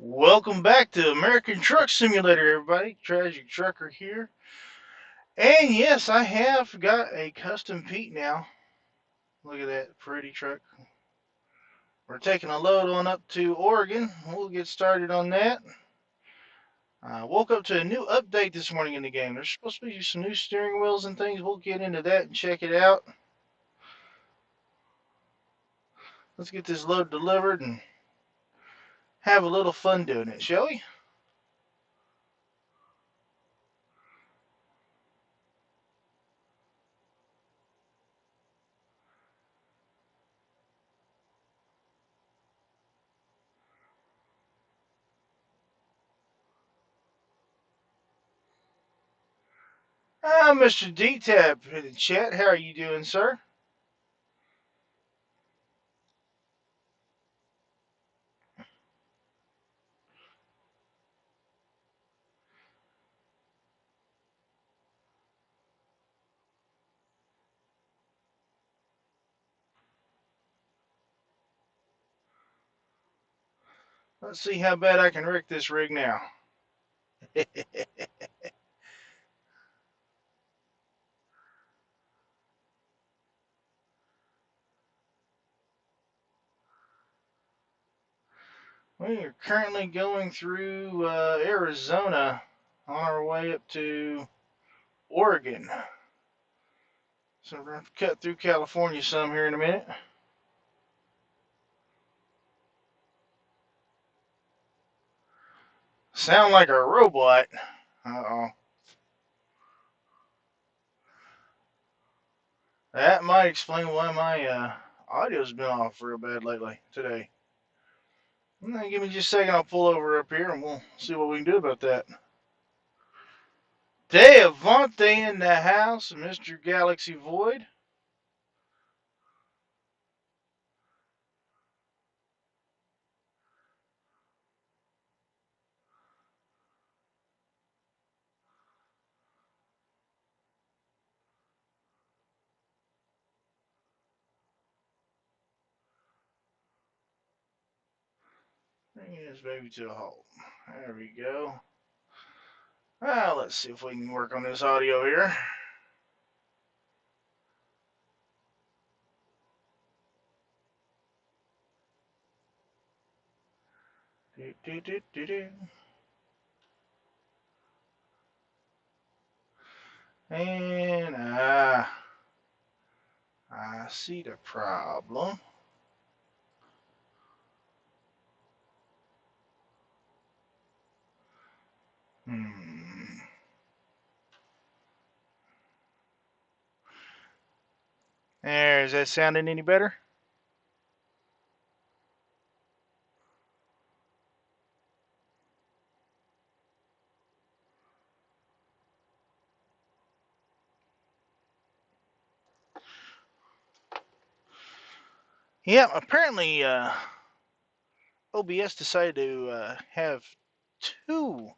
Welcome back to American Truck Simulator, everybody. Tragic Trucker here. And yes, I have got a custom Pete now. Look at that pretty truck. We're taking a load on up to Oregon. We'll get started on that. I woke up to a new update this morning in the game. There's supposed to be some new steering wheels and things. We'll get into that and check it out. Let's get this load delivered and have a little fun doing it, shall we? Mr. D-Tab in the chat. How are you doing, sir? Let's see how bad I can wreck this rig now. We are currently going through Arizona on our way up to Oregon. So we're going to cut through California some here in a minute. Sound like a robot. Uh-oh. That might explain why my audio's been off real bad lately today. Give me just a second. I'll pull over up here and we'll see what we can do about that. Devontae in the house, Mr. Galaxy Void. Bringing this baby to a halt. There we go. Well, let's see if we can work on this audio here. Do, do, do, do, do. And I see the problem. Hmm. There, is that sounding any better? Yeah, apparently OBS decided to have two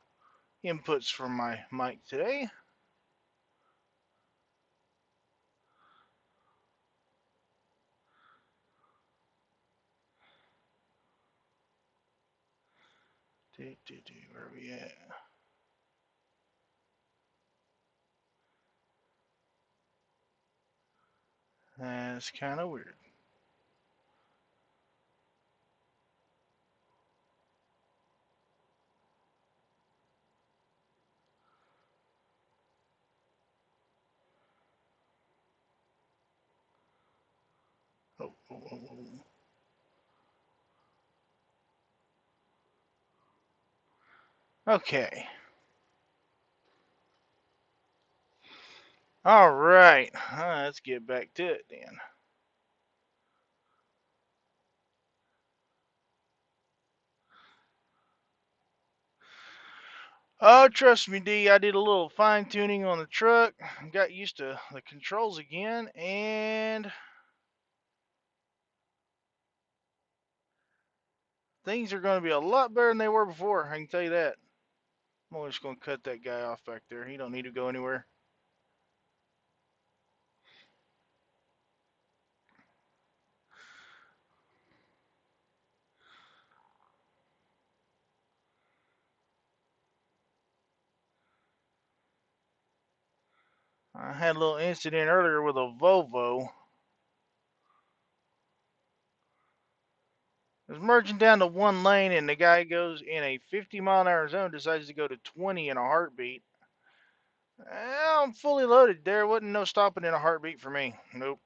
inputs from my mic today. Where are we at? That's kind of weird. Oh, oh, oh, oh. Okay. All right. Let's get back to it then. Oh, trust me, D. I did a little fine tuning on the truck. Got used to the controls again, and things are going to be a lot better than they were before. I can tell you that. I'm just going to cut that guy off back there. He don't need to go anywhere. I had a little incident earlier with a Volvo. I was merging down to one lane, and the guy goes in a 50-mile-an-hour zone, decides to go to 20 in a heartbeat. I'm fully loaded. There wasn't no stopping in a heartbeat for me. Nope.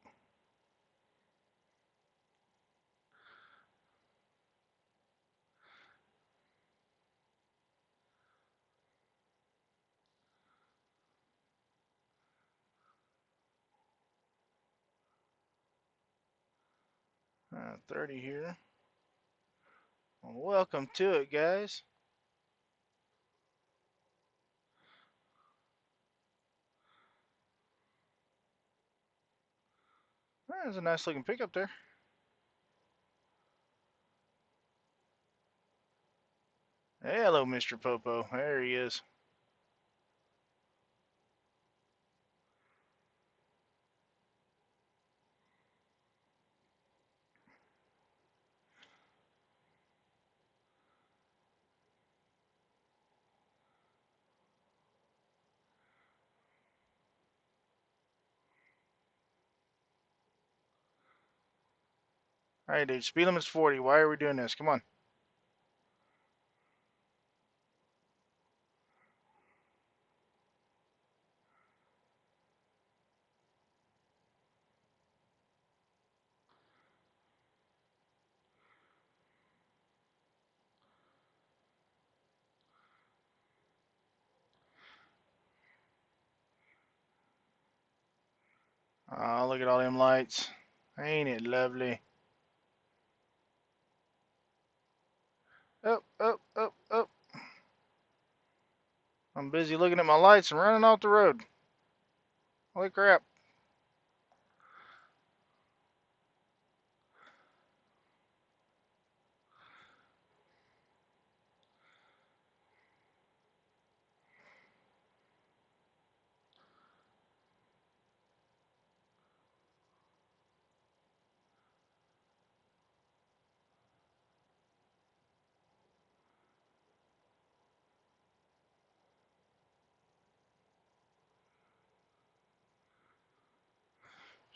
30 here. Well, welcome to it, guys. There's a nice looking pickup there. Hey, hello, Mr. Popo. There he is. All right, dude. Speed limit's 40. Why are we doing this? Come on. Oh, look at all them lights. Ain't it lovely? Up, up, up, up. I'm busy looking at my lights and running off the road. Holy crap.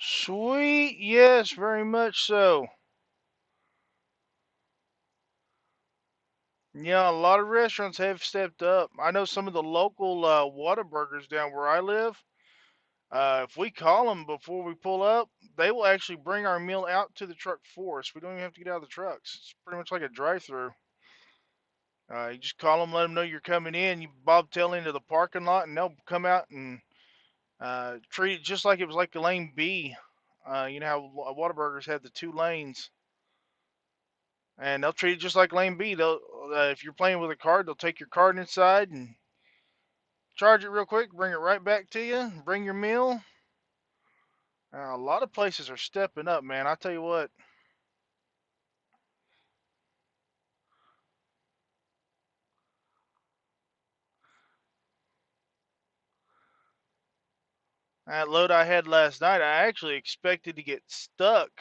Sweet. Yes, very much so. Yeah, a lot of restaurants have stepped up. I know some of the local Whataburgers down where I live. If we call them before we pull up, they will actually bring our meal out to the truck for us. We don't even have to get out of the trucks. It's pretty much like a drive-through. You just call them, let them know you're coming in. You bobtail into the parking lot, and they'll come out and treat it just like it was like a lane B. You know how Whataburgers have the two lanes, and they'll treat it just like lane B. They'll, if you're playing with a card, they'll take your card inside and charge it real quick, bring it right back to you, bring your meal. A lot of places are stepping up, man. I tell you what. That load I had last night, I actually expected to get stuck.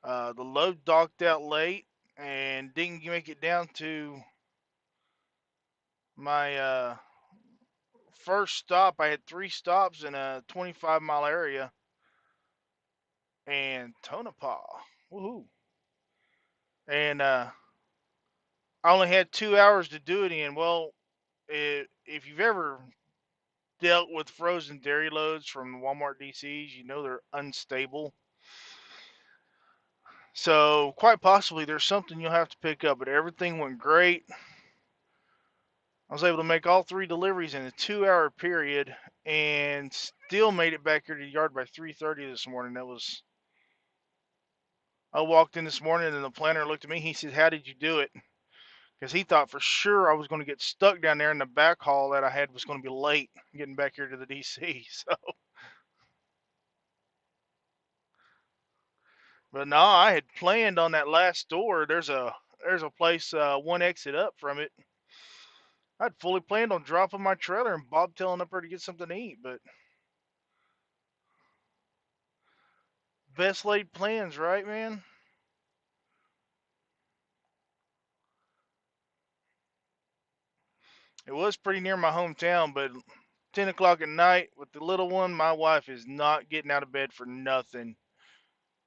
The load docked out late and didn't make it down to my first stop. I had three stops in a 25-mile area and Tonopah. Woohoo. And I only had 2 hours to do it in. Well, if you've ever dealt with frozen dairy loads from Walmart DCs, you know they're unstable. So quite possibly there's something you'll have to pick up, but everything went great. I was able to make all three deliveries in a 2 hour period and still made it back here to the yard by 3:30 this morning. I walked in this morning and the planner looked at me. He said, "How did you do it?" Because he thought for sure I was going to get stuck down there in the back haul that I had was going to be late getting back here to the DC. So, but no, I had planned on that last door. There's a place one exit up from it. I'd fully planned on dropping my trailer and bobtailing up there to get something to eat, but best laid plans, right, man? It was pretty near my hometown, but 10 o'clock at night with the little one, my wife is not getting out of bed for nothing.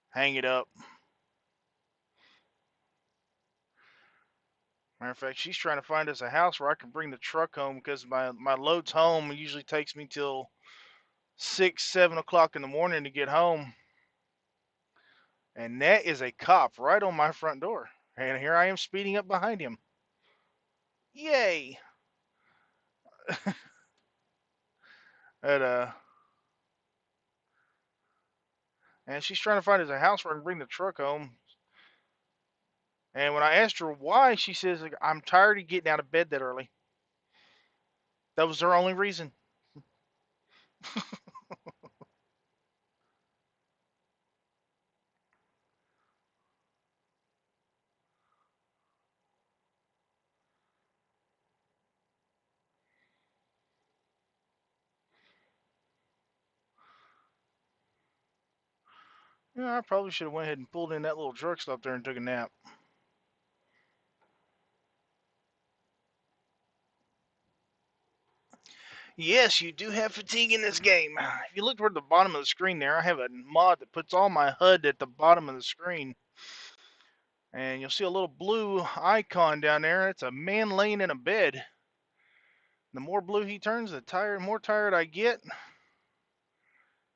Hang it up. Matter of fact, she's trying to find us a house where I can bring the truck home because my loads home usually takes me till 6, 7 o'clock in the morning to get home. And that is a cop right on my front door. And here I am speeding up behind him. Yay! And, and she's trying to find us a house where I can bring the truck home. And when I asked her why, she says, I'm tired of getting out of bed that early. That was her only reason. Yeah, I probably should have went ahead and pulled in that little truck stop there and took a nap. Yes, you do have fatigue in this game. If you look toward the bottom of the screen there, I have a mod that puts all my HUD at the bottom of the screen. And you'll see a little blue icon down there. It's a man laying in a bed. The more blue he turns, the more tired I get.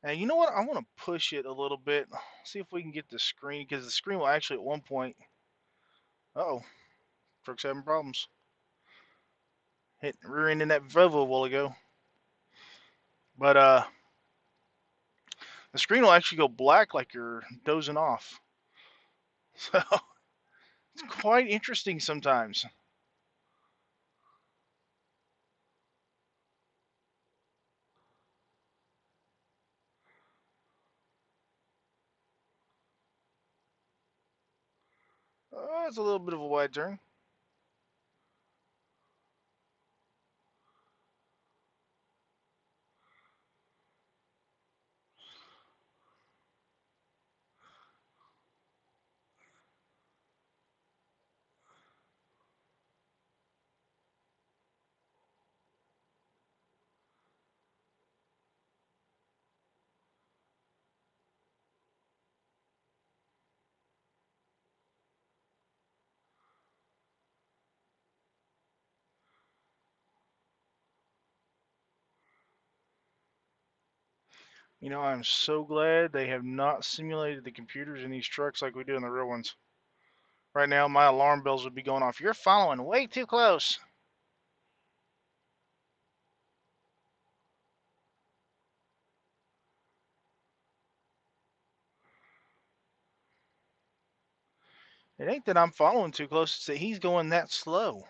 And you know what? I want to push it a little bit. See if we can get the screen, because the screen will actually at one point. Uh-oh. Truck's having problems. Hit rear-ending that Volvo a while ago. But the screen will actually go black like you're dozing off. So it's quite interesting sometimes. It's a little bit of a wide turn. You know, I'm so glad they have not simulated the computers in these trucks like we do in the real ones. Right now, my alarm bells would be going off. You're following way too close. It ain't that I'm following too close, it's that he's going that slow.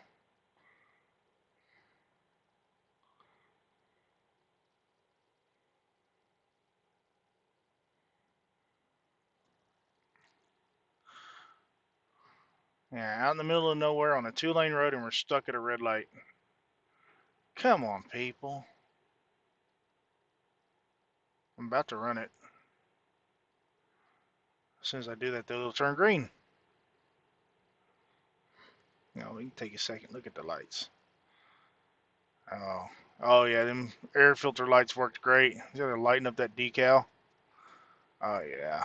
Yeah, out in the middle of nowhere on a two-lane road and we're stuck at a red light. Come on, people. I'm about to run it. As soon as I do that, though, it'll turn green. No, we can take a second. Look at the lights. Oh, oh yeah, them air filter lights worked great. They're lighting up that decal. Oh yeah.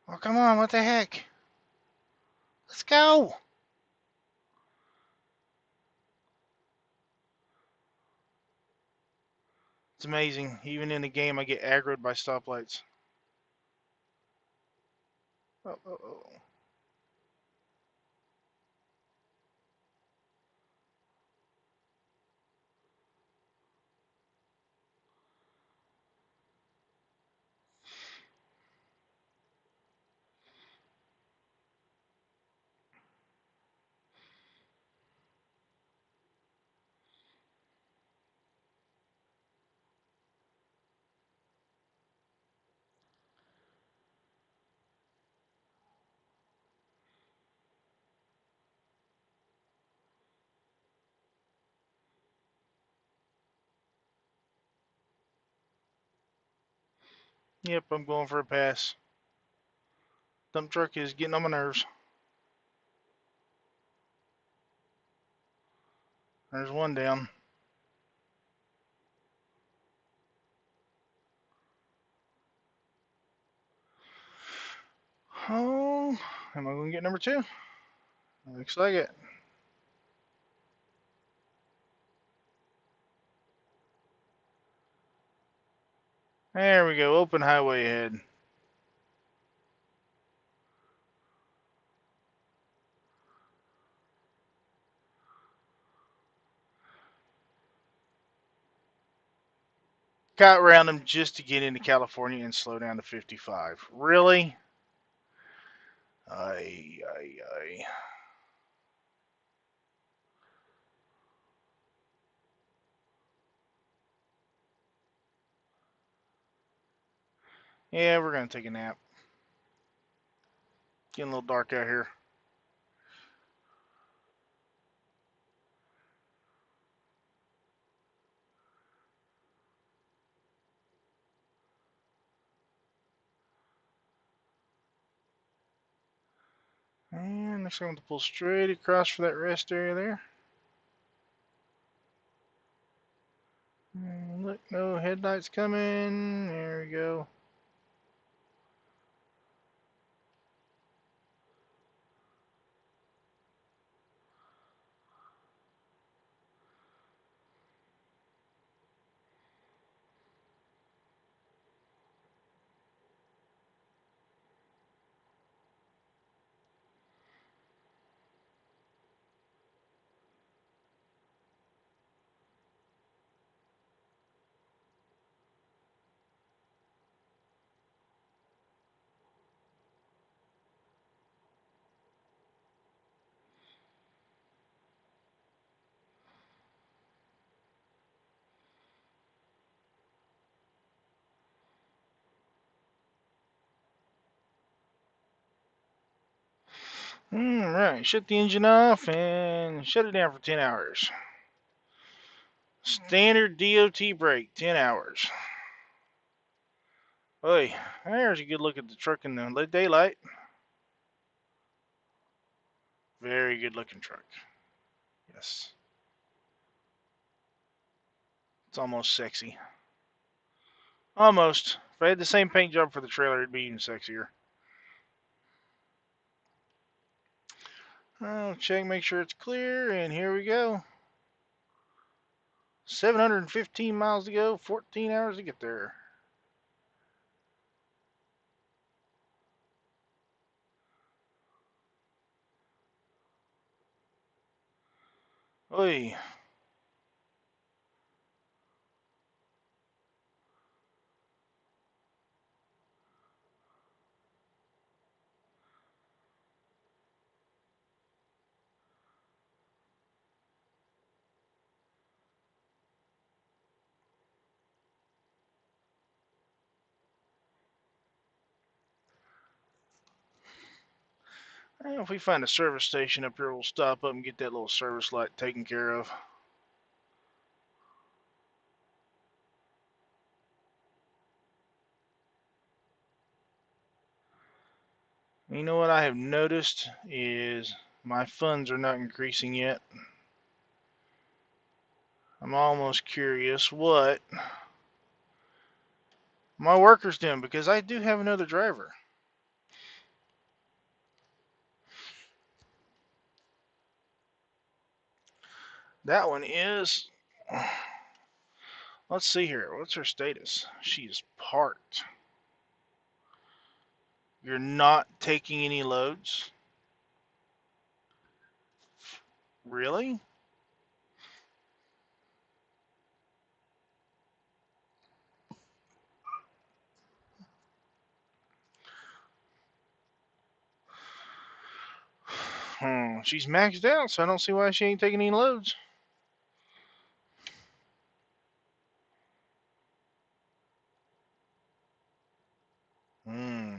Oh come on, what the heck? Let's go. It's amazing. Even in the game, I get aggroed by stoplights. Oh, oh, oh. Yep, I'm going for a pass. Dump truck is getting on my nerves. There's one down. Oh, am I going to get number two? Looks like it. There we go. Open highway ahead. Got around them just to get into California and slow down to 55. Really? Ay, ay, ay. Yeah, we're going to take a nap. Getting a little dark out here. And next I'm going to pull straight across for that rest area there. And look, no headlights coming. There we go. Alright, shut the engine off and shut it down for 10 hours. Standard DOT brake, 10 hours. Oy, there's a good look at the truck in the daylight. Very good looking truck. Yes. It's almost sexy. Almost. If I had the same paint job for the trailer, it'd be even sexier. I'll check, make sure it's clear, and here we go. 715 miles to go, 14 hours to get there. Oy. Well, if we find a service station up here, we'll stop up and get that little service light taken care of. You know what I have noticed is my funds are not increasing yet. I'm almost curious what my worker's doing because I do have another driver. That one is, let's see here. What's her status? She's parked. You're not taking any loads? Really? She's maxed out, so I don't see why she ain't taking any loads. Hmm.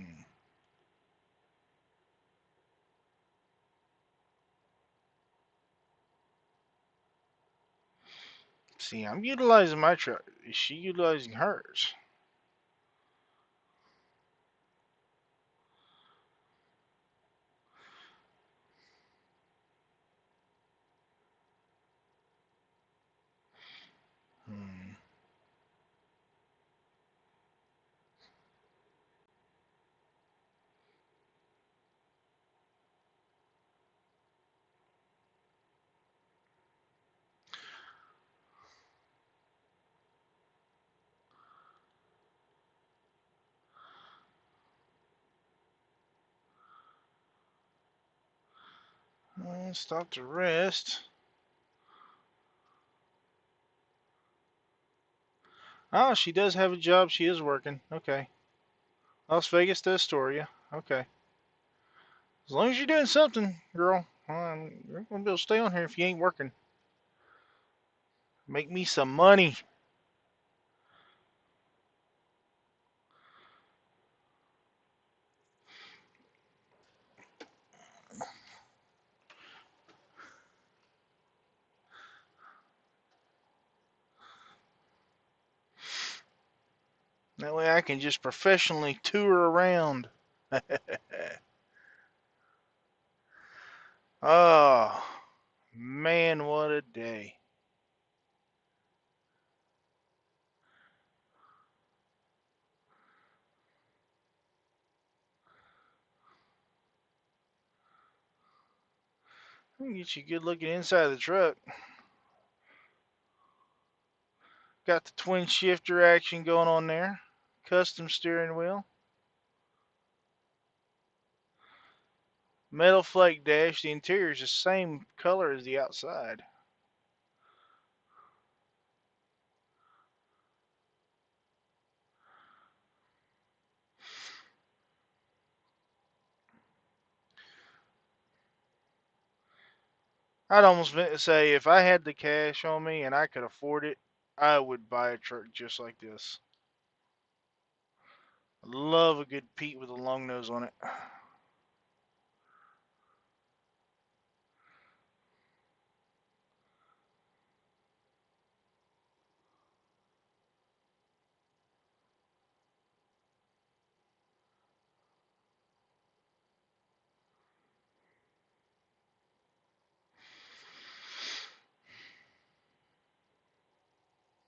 See, I'm utilizing my truck. Is she utilizing hers? Hmm. Stop to rest. Oh, she does have a job. She is working. Okay. Las Vegas to Astoria. Okay. As long as you're doing something, girl, you're gonna be able to stay on here if you ain't working. Make me some money. That way I can just professionally tour around. Oh, man, what a day. Let me get you a good looking inside of the truck. Got the twin shifter action going on there. Custom steering wheel. Metal flake dash. The interior is the same color as the outside. I'd almost say if I had the cash on me and I could afford it, I would buy a truck just like this. I love a good Pete with a long nose on it.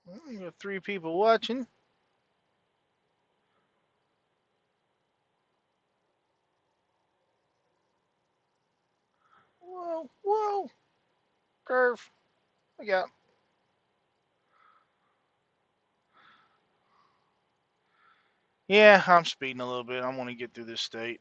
Well, we got 3 people watching. Whoa, whoa, curve. I got. Yeah, I'm speeding a little bit. I want to get through this state.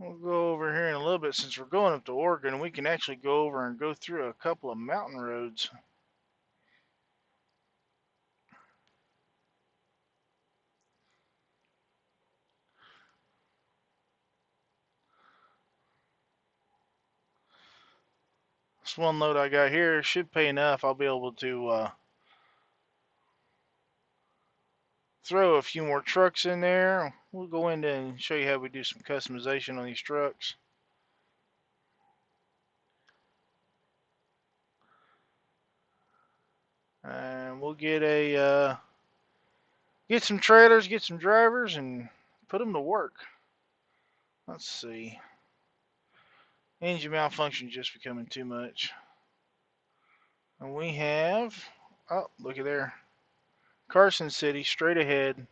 We'll go over here in a little bit since we're going up to Oregon. We can actually go over and go through a couple of mountain roads. This one load I got here should pay enough. I'll be able to throw a few more trucks in there. We'll go into and show you how we do some customization on these trucks. And we'll get some trailers, get some drivers, and put them to work. Let's see. Engine malfunction just becoming too much. And we have, oh, look at there. Carson City straight ahead.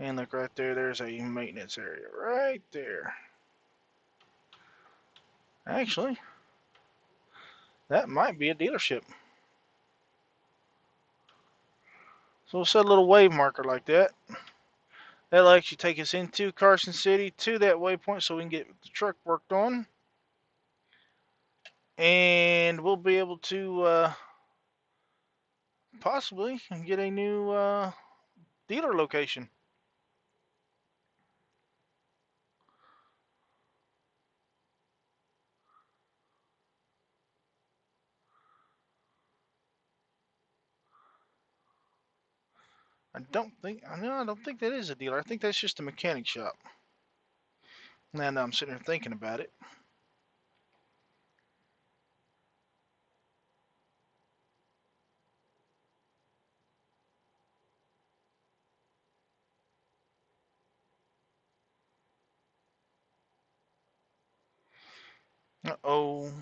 And look right there, there's a maintenance area right there. Actually, that might be a dealership. So we'll set a little wave marker like that. That'll actually take us into Carson City to that waypoint so we can get the truck worked on. And we'll be able to possibly get a new dealer location. I don't think that is a dealer. I think that's just a mechanic shop. Now that I'm sitting here thinking about it. Uh-oh.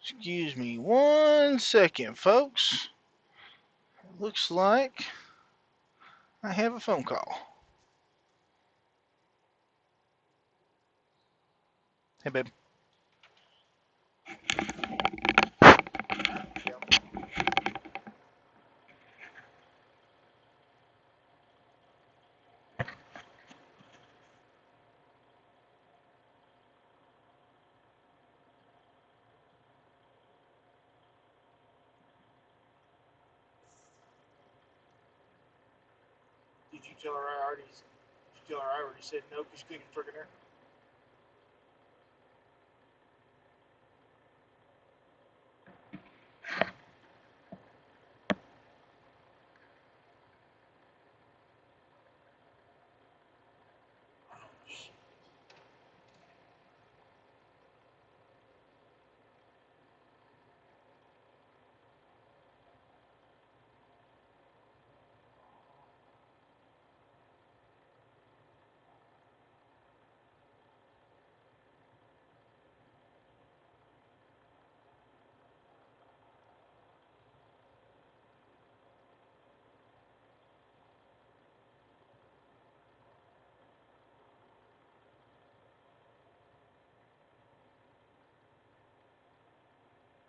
Excuse me 1 second, folks. Looks like I have a phone call. Hey, babe. Did you tell her I already? Did you tell her I already said no because you couldn't freaking her?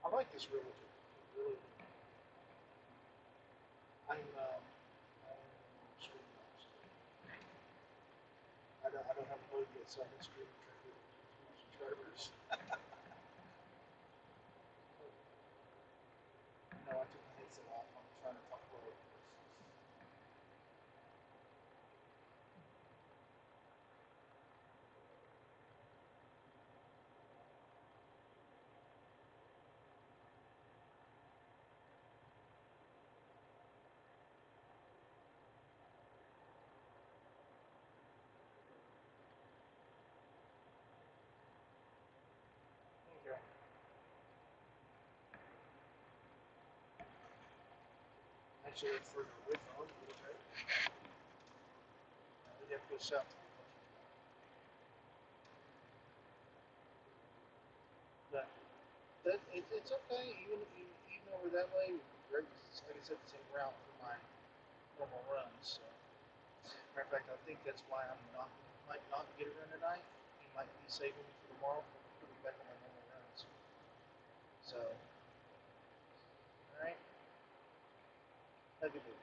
I like this realtor. Really, I'm screwed up. I don't have a load yet, so I'm screwed up subscribers. No, I took my headset off. I'm trying to talk about it. Okay. Actually, it's further away from us, okay? We have to go south. But it's okay. Even over that way, like I said, the same route for my normal runs. So, matter of fact, I think that's why might not get it run tonight. He might be saving me for tomorrow. Put me back on my normal runs. So, all right, have a good day.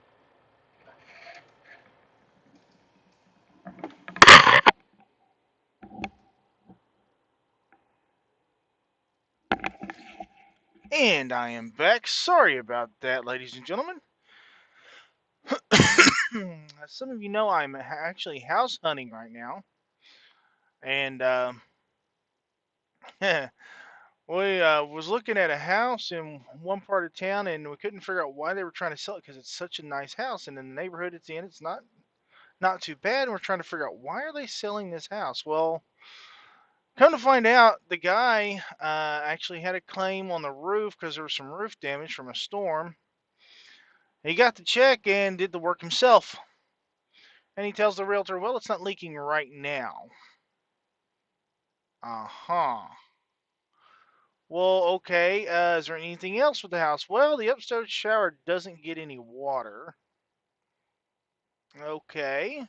And I am back. Sorry about that, ladies and gentlemen. As some of you know, I'm actually house hunting right now, and we was looking at a house in one part of town, and we couldn't figure out why they were trying to sell it because it's such a nice house, and in the neighborhood it's in, it's not too bad. And we're trying to figure out why are they selling this house. Well, come to find out, the guy actually had a claim on the roof because there was some roof damage from a storm. He got the check and did the work himself. And he tells the realtor, well, it's not leaking right now. Uh-huh. Well, okay. Is there anything else with the house? Well, the upstairs shower doesn't get any water. Okay.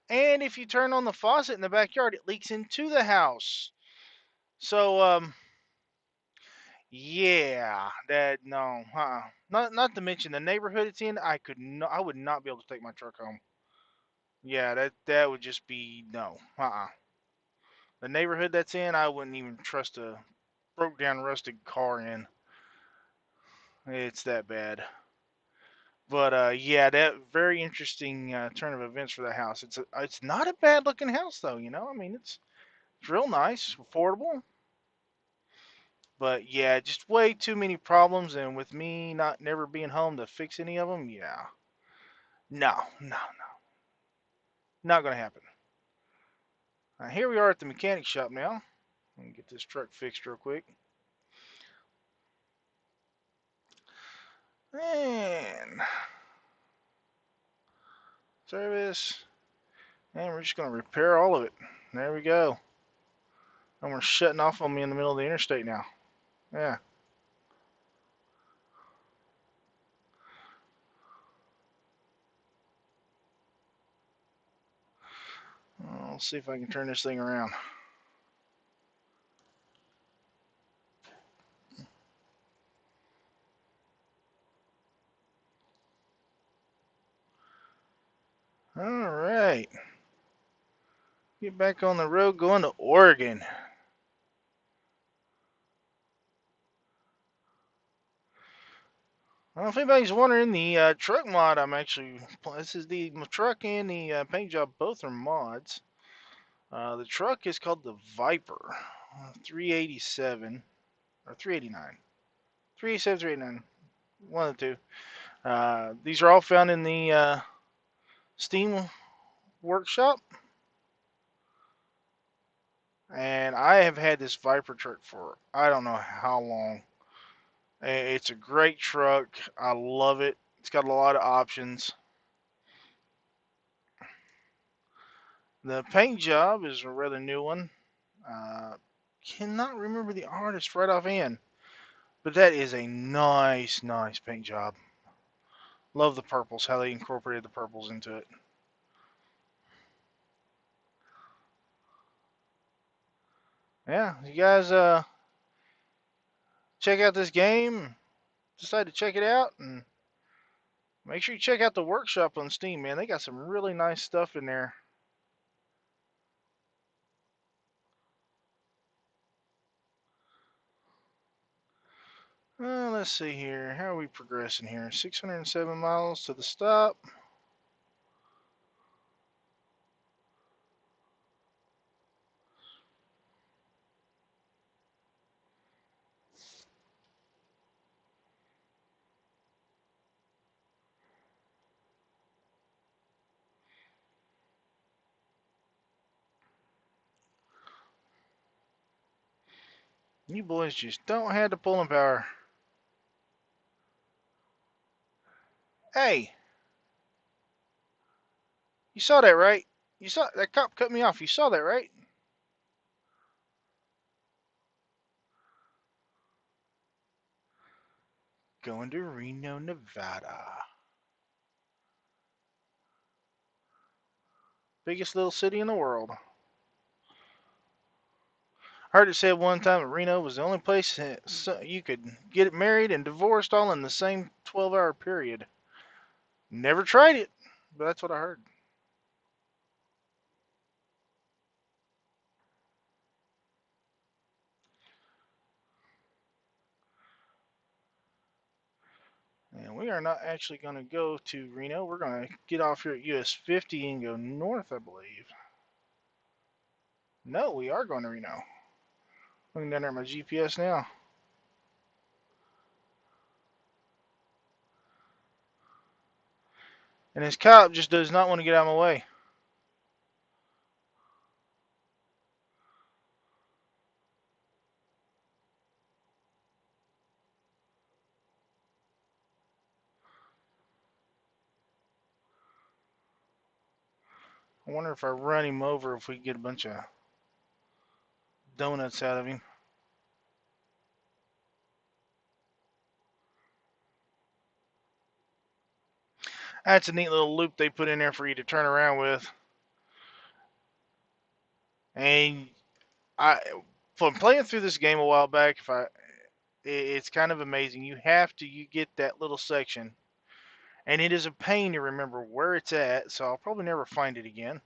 And if you turn on the faucet in the backyard, it leaks into the house. So, yeah, that no, not to mention the neighborhood it's in. I would not be able to take my truck home. Yeah, that would just be no, The neighborhood that's in, I wouldn't even trust a broke down rusted car in. It's that bad. But yeah, that very interesting turn of events for the house. It's not a bad looking house though. I mean it's real nice, affordable. But yeah, just way too many problems, and with me not never being home to fix any of them, yeah. No, no, not going to happen. Here we are at the mechanic shop now. Let me get this truck fixed real quick. And service. And we're just going to repair all of it. There we go. And we're shutting off on me in the middle of the interstate now. Yeah. I'll see if I can turn this thing around. All right. Get back on the road going to Oregon. I don't know if anybody's wondering, the truck mod I'm actually, this is the truck and the paint job, both are mods. The truck is called the Viper 387 or 389. 387, 389. One of the two. These are all found in the Steam workshop. And I have had this Viper truck for I don't know how long. It's a great truck. I love it. It's got a lot of options. The paint job is a rather new one. Cannot remember the artist right offhand, but that is a nice, nice paint job. Love the purples, how they incorporated the purples into it. Yeah, you guys check out this game, decide to check it out, and make sure you check out the workshop on Steam, man. They got some really nice stuff in there. Let's see here. How are we progressing here? 607 miles to the stop. You boys just don't have the pulling power. Hey, you saw that, right? You saw that cop cut me off. You saw that, right? Going to Reno, Nevada. Biggest little city in the world. I heard it said one time that Reno was the only place that you could get married and divorced all in the same 12-hour period. Never tried it, but that's what I heard. And we are not actually going to go to Reno. We're going to get off here at US 50 and go north, I believe. No, we are going to Reno. Looking down there at my GPS now. And this cop just does not want to get out of my way. I wonder if I run him over if we get a bunch of donuts out of him. That's a neat little loop they put in there for you to turn around with. And I, from playing through this game a while back, it's kind of amazing. You get that little section, and it is a pain to remember where it's at. So I'll probably never find it again.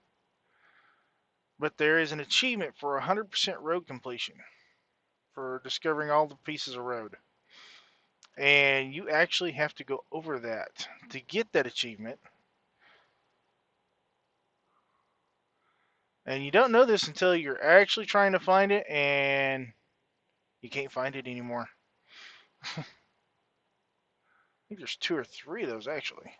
But there is an achievement for 100% road completion for discovering all the pieces of road. And you actually have to go over that to get that achievement. And you don't know this until you're actually trying to find it and you can't find it anymore. I think there's two or three of those actually.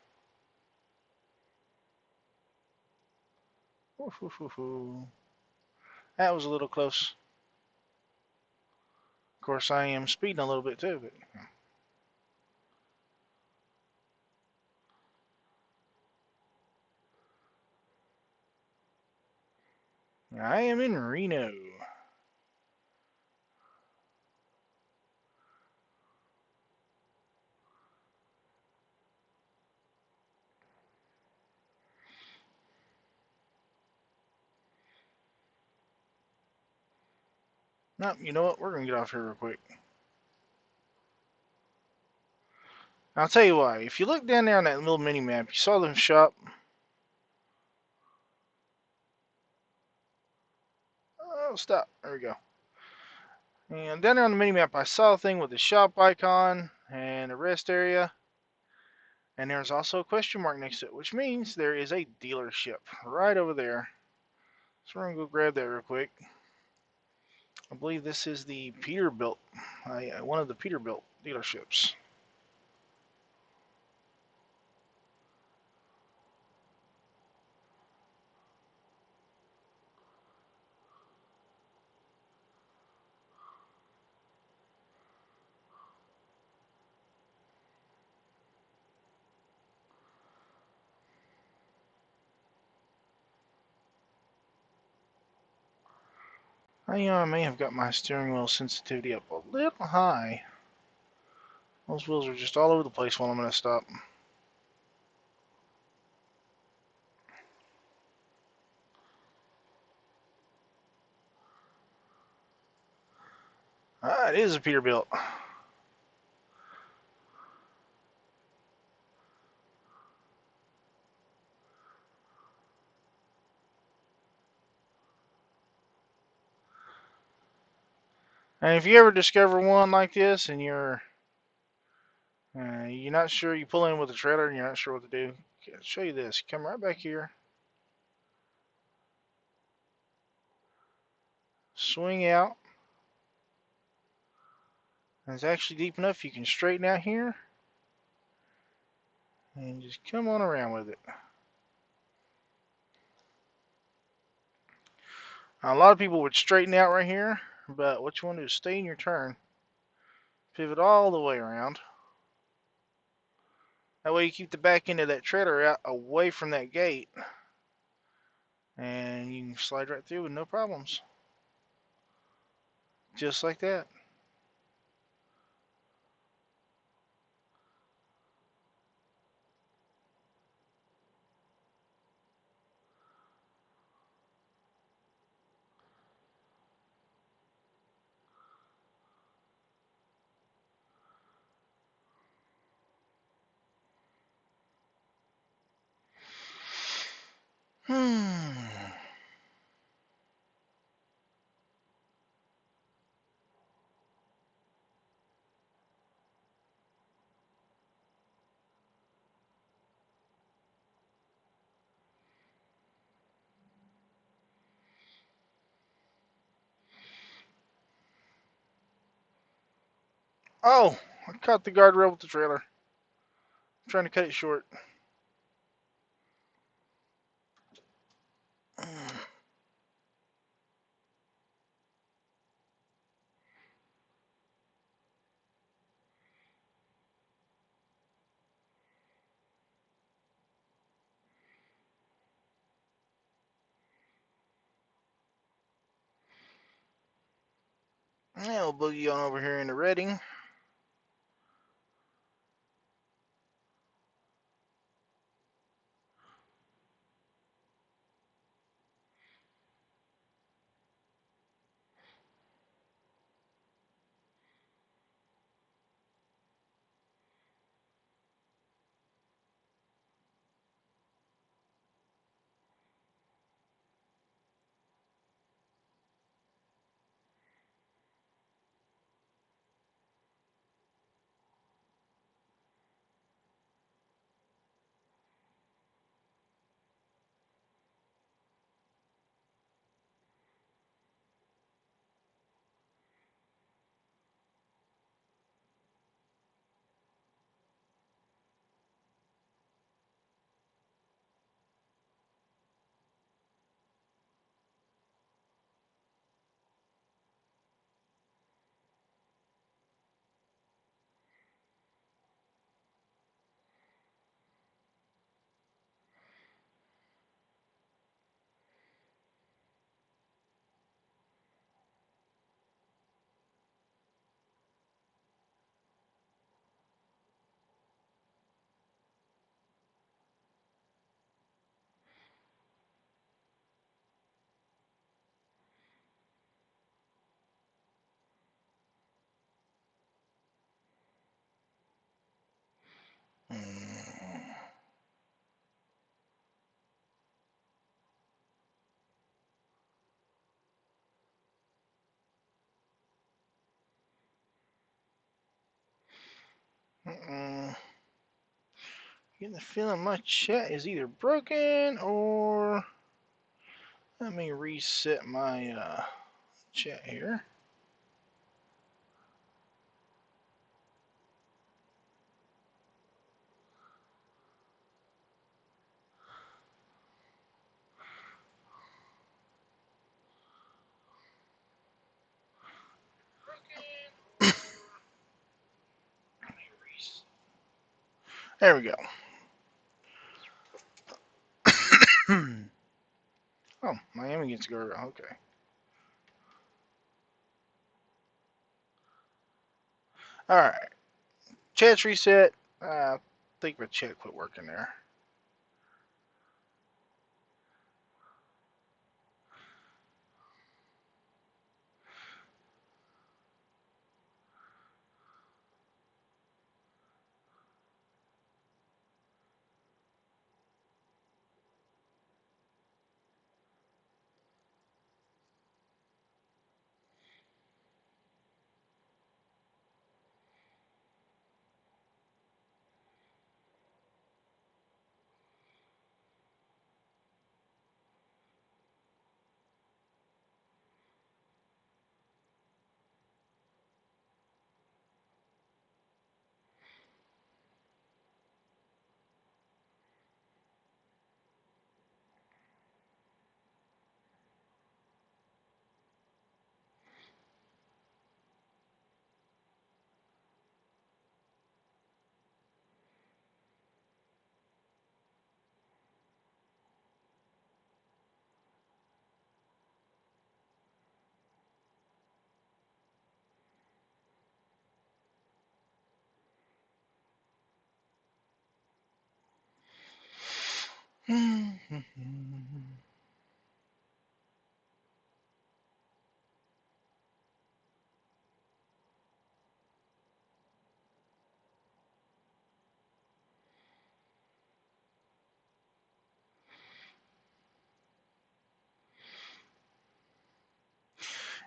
That was a little close. Of course, I am speeding a little bit too, but I am in Reno. Nope, you know what? We're gonna get off here real quick. I'll tell you why. If you look down there on that little mini map, you saw the shop. Oh, stop. There we go. And down there on the mini map, I saw a thing with the shop icon and a rest area. And there's also a question mark next to it, which means there is a dealership right over there. So we're going to go grab that real quick. I believe this is the Peterbilt, one of the Peterbilt dealerships. I may have got my steering wheel sensitivity up a little high. Those wheels are just all over the place while I'm going to stop. Ah, it is a Peterbilt. And if you ever discover one like this and you're not sure, you pull in with a trailer and you're not sure what to do, I'll show you this. Come right back here, swing out. And it's actually deep enough you can straighten out here and just come on around with it. Now, a lot of people would straighten out right here, but what you want to do is stay in your turn, pivot all the way around. That way you keep the back end of that trailer out away from that gate, and you can slide right through with no problems. Just like that. Hmm. Oh, I caught the guardrail with the trailer. I'm trying to cut it short. Now we'll boogie on over here into Redding. Mm. Mm-mm. Getting the feeling my chat is either broken or let me reset my chat here. There we go. Oh, Miami gets to go. Okay. All right. Chat's reset. I think my chat quit working there.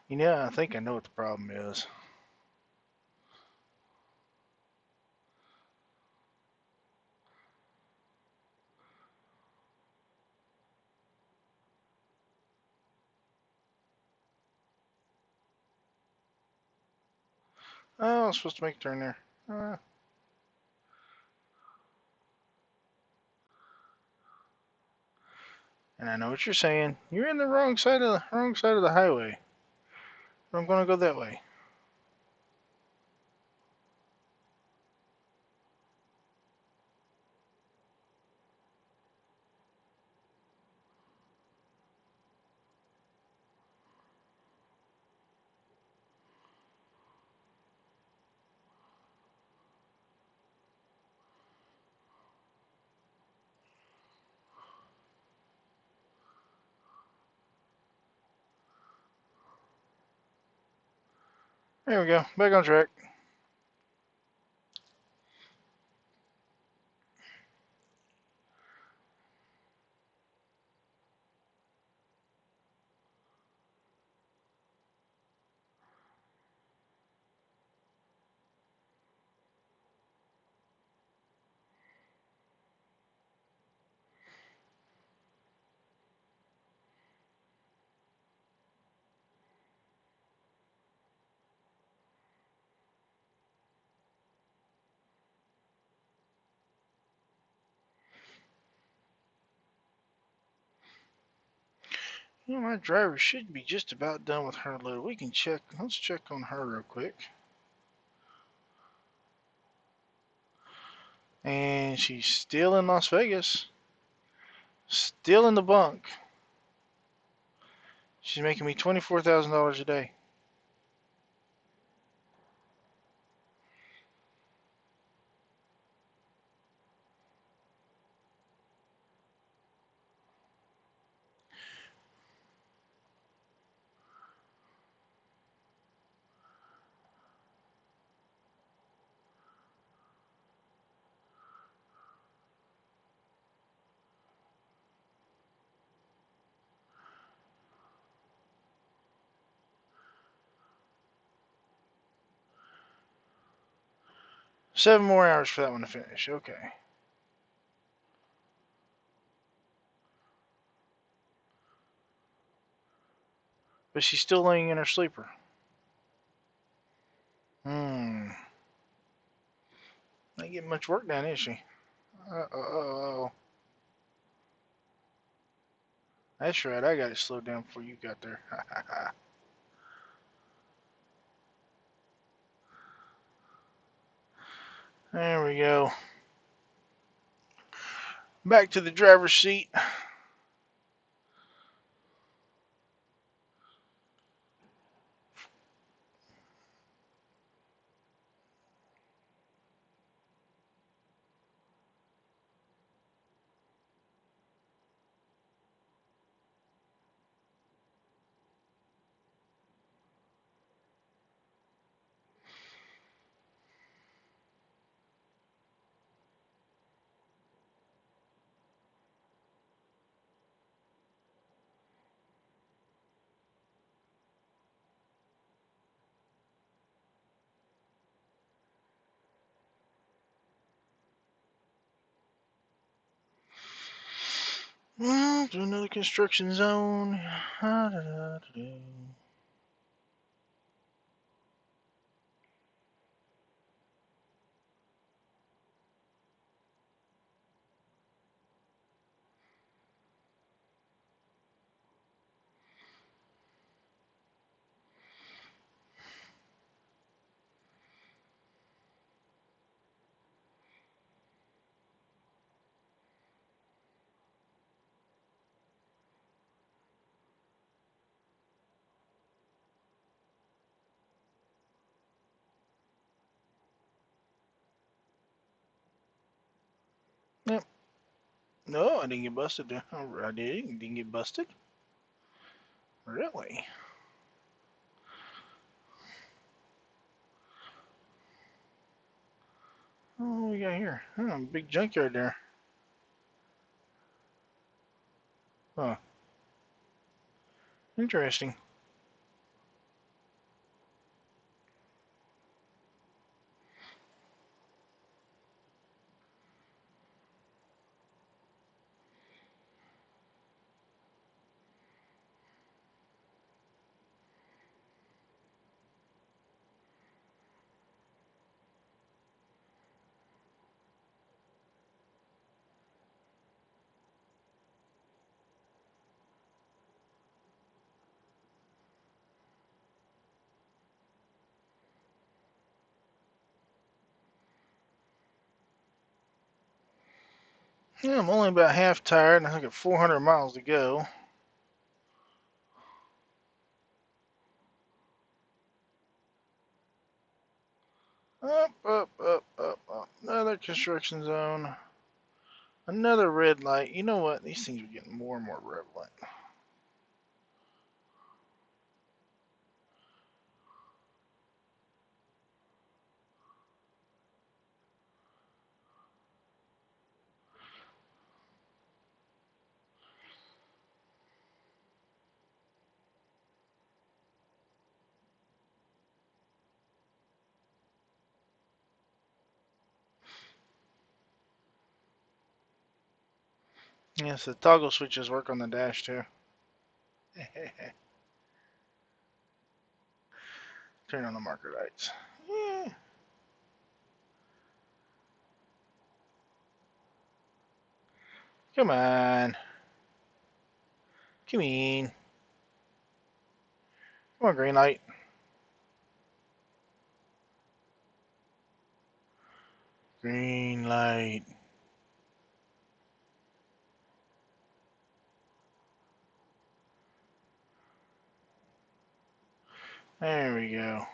You know, I think I know what the problem is. Oh, I was supposed to make a turn there. And I know what you're saying. You're in the wrong side of the highway. I'm gonna go that way. There we go. Back on track. You know, my driver should be just about done with her load. We can check. Let's check on her real quick. And she's still in Las Vegas. Still in the bunk. She's making me $24,000 a day. 7 more hours for that one to finish. Okay. But she's still laying in her sleeper. Not getting much work done, is she? Uh-oh. That's right, I got it slowed down before you got there. There we go. Back to the driver's seat. To another construction zone. Yep. No, I didn't get busted. I didn't get busted. Really? Oh, what we got here? Oh, big junkyard there. Huh. Interesting. Yeah, I'm only about half tired, and I got 400 miles to go. Up. Another construction zone. Another red light. You know what? These things are getting more and more prevalent. Yes, the toggle switches work on the dash too. Turn on the marker lights. Yeah. Come on. Come in. Come on, green light. Green light. There we go.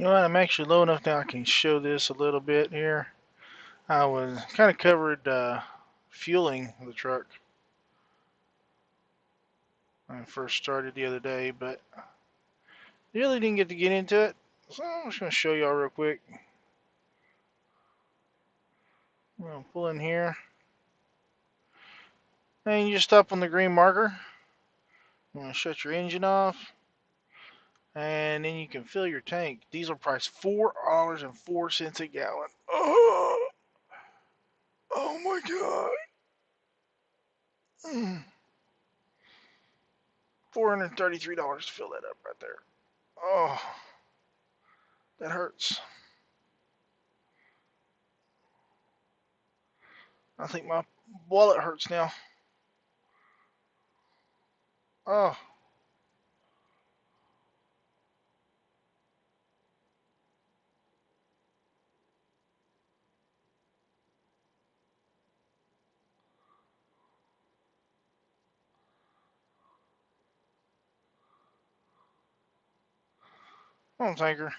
You know what? I'm actually low enough now I can show this a little bit here. I was kind of covered fueling the truck when I first started the other day, but really didn't get into it. So I'm just going to show y'all real quick. I'm going to pull in here. And you just stop on the green marker. I'm going to shut your engine off. And then you can fill your tank. Diesel price $4.04 a gallon. Oh my God. $433 to fill that up right there. Oh, that hurts. I think my wallet hurts now. Oh, come on, tanker.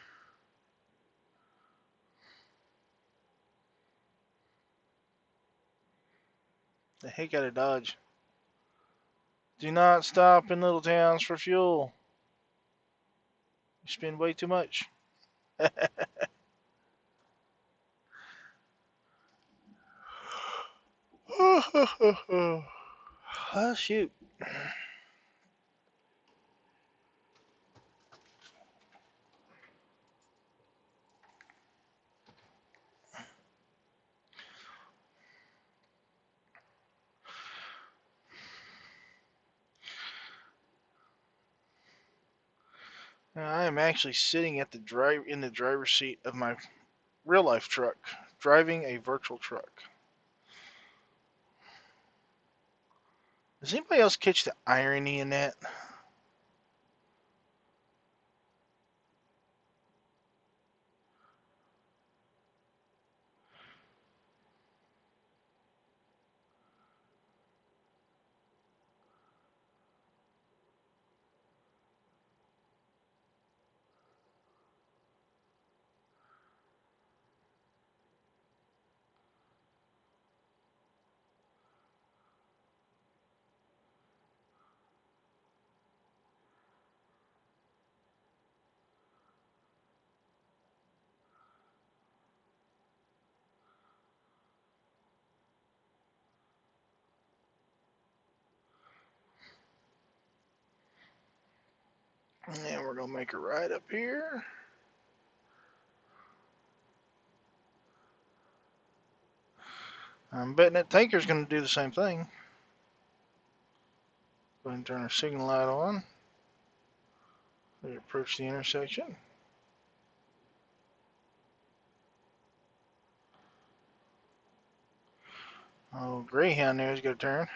The heck out of Dodge. Do not stop in little towns for fuel. You spend way too much. Oh, shoot. Now, I am actually sitting at the in the driver's seat of my real life truck, driving a virtual truck. Does anybody else catch the irony in that? And we're gonna make a right up here. I'm betting that tanker's gonna do the same thing. Go ahead and turn our signal light on. We approach the intersection. Oh, Greyhound there's got to turn.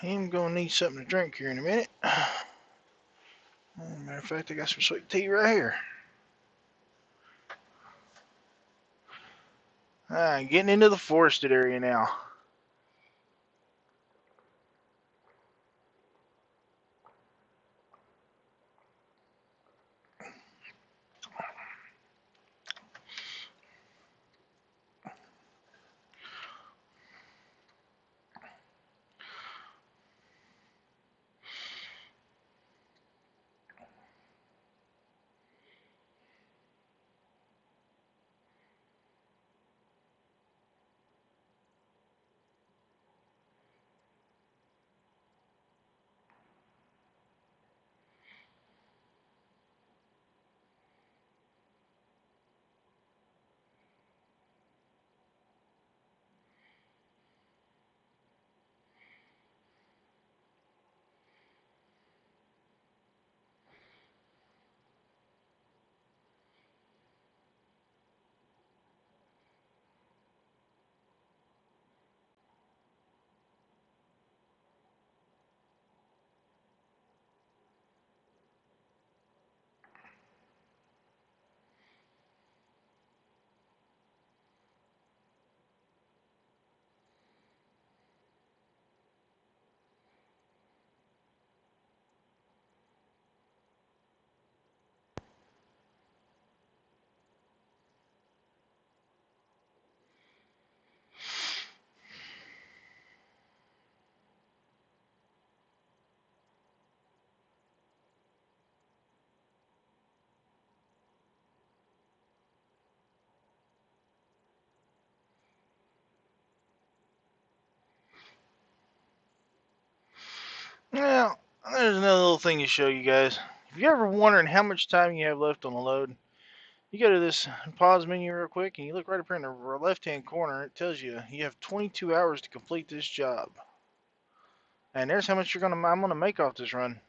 I'm gonna need something to drink here in a minute. Matter of fact, I got some sweet tea right here. Getting into the forested area now. There's another little thing to show you guys. If you're ever wondering how much time you have left on the load, you go to this pause menu real quick and you look right up here in the left hand corner. It tells you you have 22 hours to complete this job. And there's how much I'm gonna make off this run.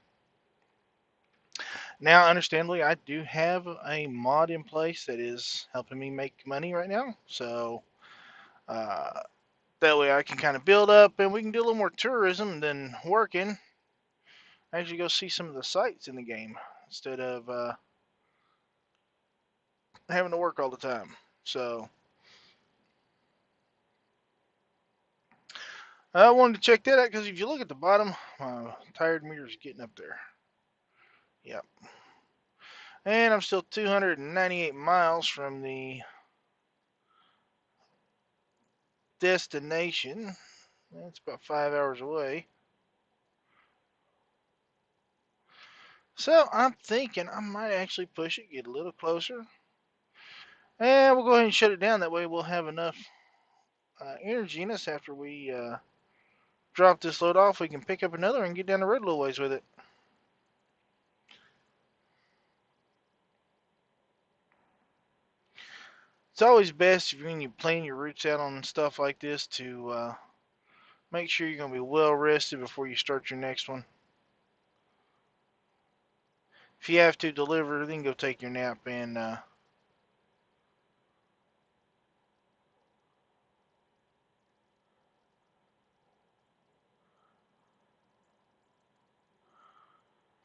Now, understandably, I do have a mod in place that is helping me make money right now. So uh, that way I can kind of build up and we can do a little more tourism than working. Actually go see some of the sights in the game instead of having to work all the time. So I wanted to check that out because if you look at the bottom, tired meter's getting up there. Yep. And I'm still 298 miles from the destination. That's about 5 hours away. So I'm thinking I might actually push it, get a little closer. And we'll go ahead and shut it down. That way we'll have enough energy in us after we drop this load off. We can pick up another and get down the road a little ways with it. It's always best if when you plan your routes out on stuff like this to make sure you're going to be well rested before you start your next one. If you have to deliver, then go take your nap and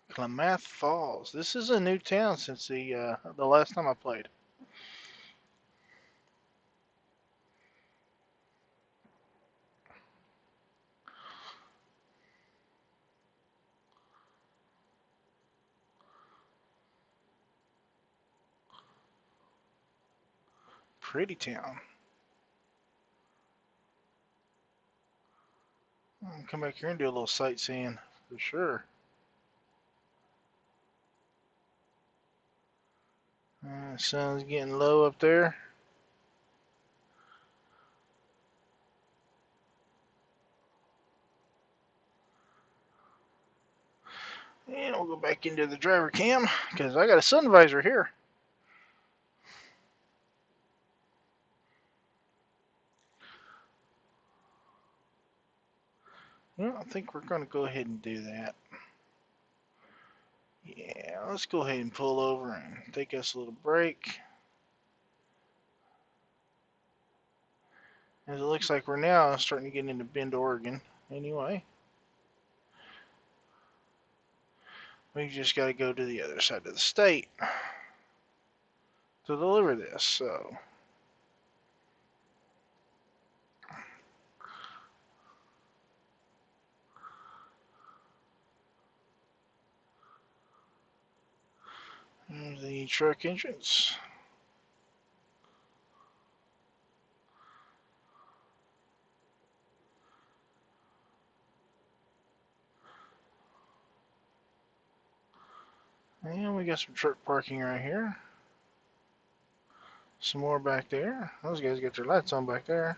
Klamath Falls. This is a new town since the last time I played. Pretty town. I'll come back here and do a little sightseeing for sure. Sun's getting low up there. And we'll go back into the driver cam because I got a sun visor here. Well, I think we're going to go ahead and do that. Yeah, let's go ahead and pull over and take us a little break. As it looks like we're now starting to get into Bend, Oregon. Anyway, we just got to go to the other side of the state to deliver this. So there's the truck entrance. And we got some truck parking right here. Some more back there. Those guys got their lights on back there.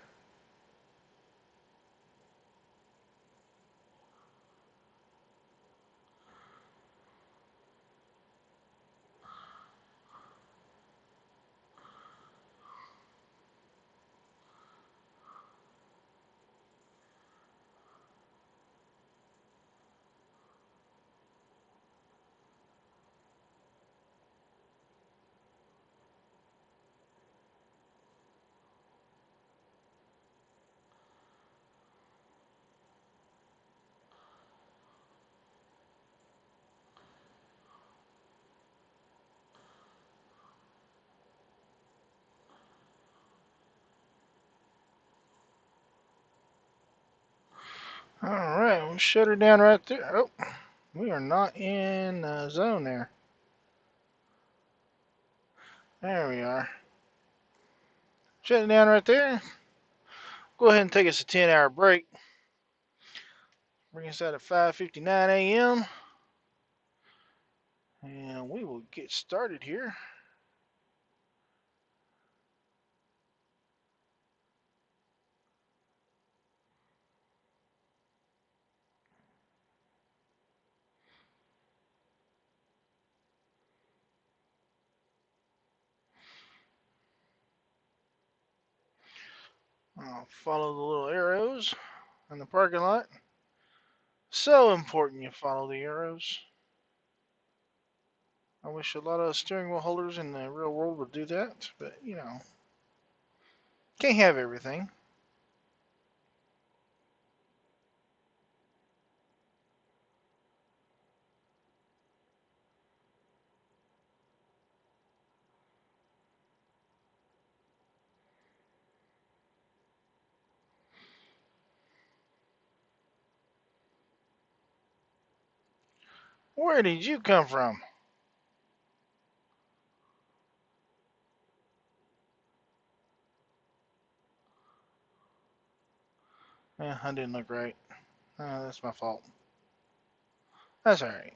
Alright, we'll shut her down right there. Oh, we are not in the zone there. There we are. Shut it down right there. Go ahead and take us a 10-hour break. Bring us out at 5:59 a.m. And we will get started here. I'll follow the little arrows in the parking lot. So important you follow the arrows. I wish a lot of steering wheel holders in the real world would do that, but you know, can't have everything. Where did you come from? I didn't look right. That's my fault. That's alright.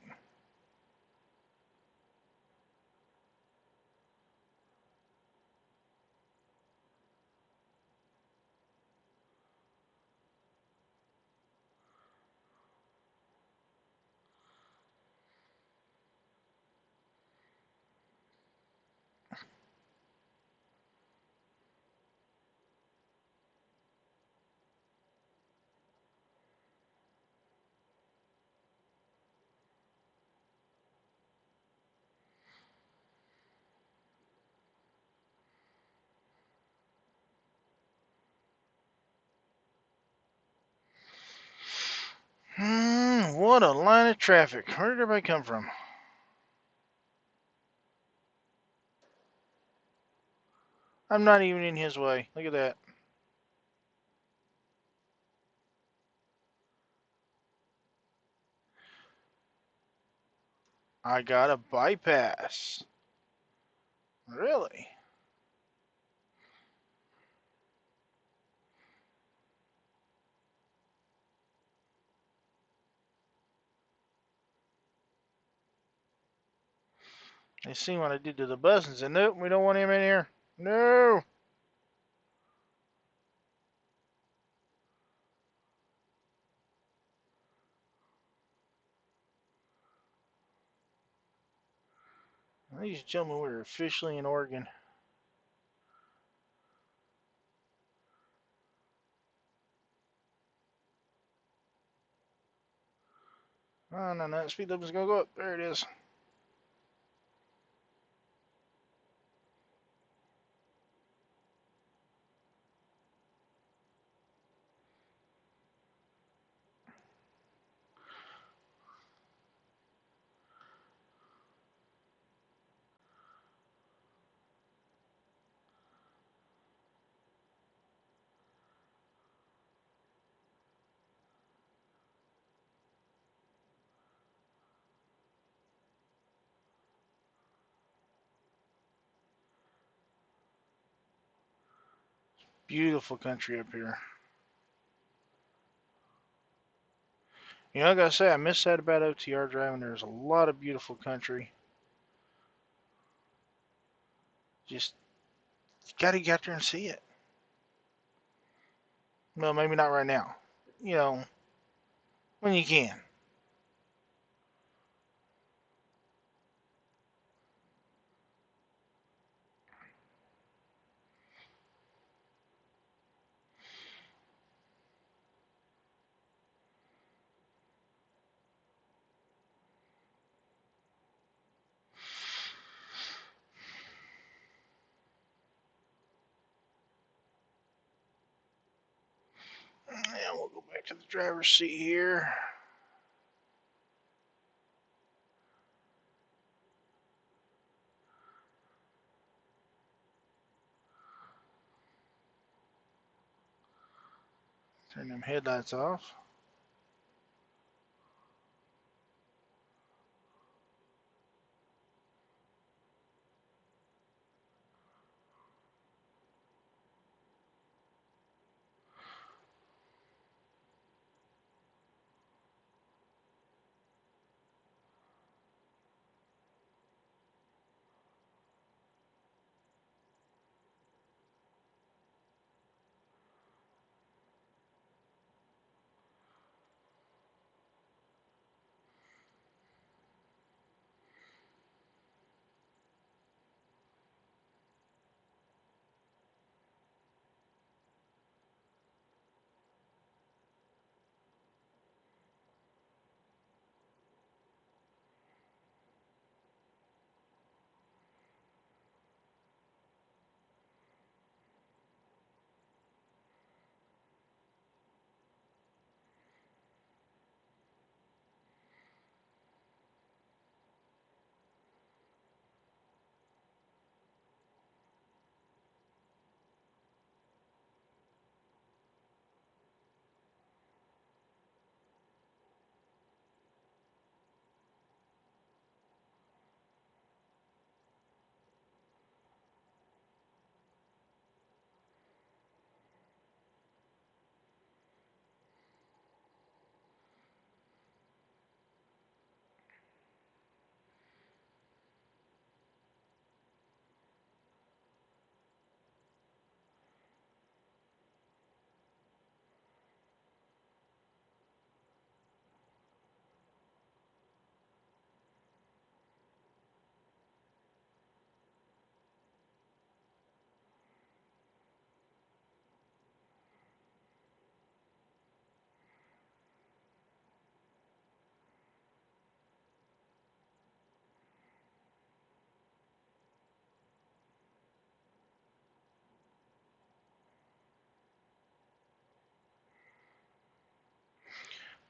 What a line of traffic. Where did everybody come from? I'm not even in his way. Look at that. I got a bypass. Really? They seen what I did to the bus and said, nope, we don't want him in here. No. Ladies and gentlemen, we're officially in Oregon. Oh, no, no, speed limit's gonna go up. There it is. Beautiful country up here. You know, I gotta say, I miss that about OTR driving. There's a lot of beautiful country. Just, you gotta get out there and see it. Well, maybe not right now. You know, when you can. Yeah, we'll go back to the driver's seat here. Turn them headlights off.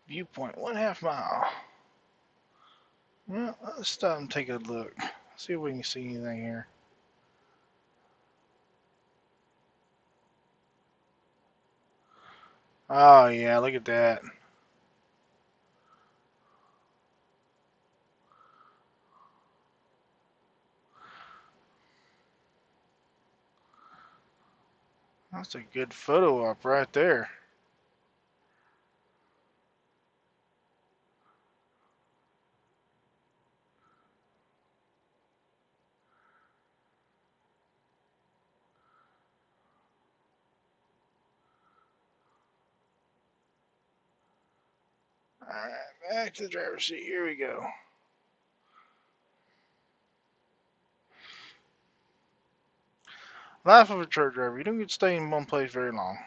Viewpoint, 1/2 mile. Well, let's stop and take a look. See if we can see anything here. Oh yeah, look at that. That's a good photo op right there. Alright, back to the driver's seat. Here we go. Life of a truck driver. You don't get to stay in one place very long.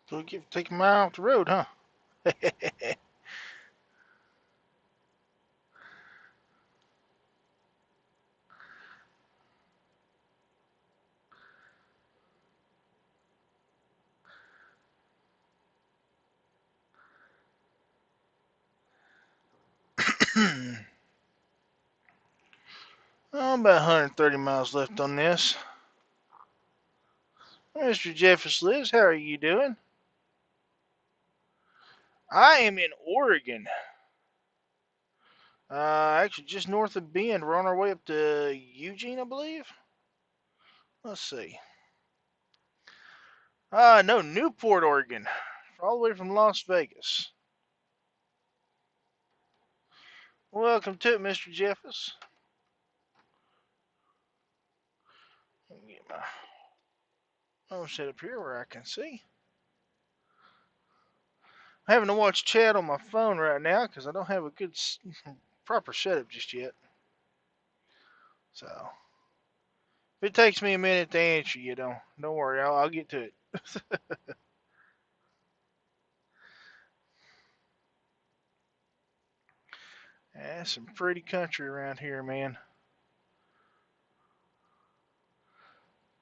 So we get take a mile off the road, huh? Oh, about 130 miles left on this. Mr. Jeffers Lives, how are you doing? I am in Oregon. Actually, just north of Bend. We're on our way up to Eugene, I believe. Let's see. No, Newport, Oregon. All the way from Las Vegas. Welcome to it, Mr. Jeffers. Let me get my phone set up here where I can see. I'm having to watch chat on my phone right now because I don't have a good proper setup just yet. So if it takes me a minute to answer you, don't worry, I'll get to it. That's some pretty country around here, man.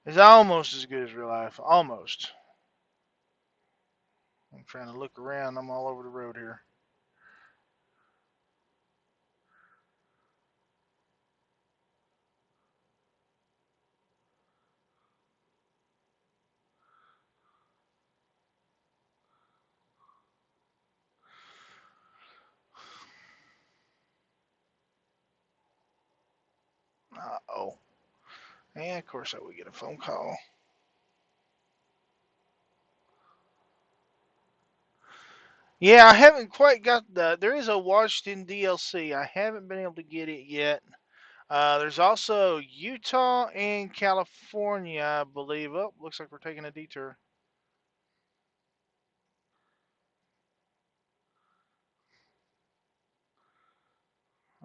It's almost as good as real life. Almost. I'm trying to look around. I'm all over the road here. Uh-oh. And of course I would get a phone call. Yeah, I haven't quite got there is a Washington DLC. I haven't been able to get it yet. There's also Utah and California, I believe. Oh, looks like we're taking a detour.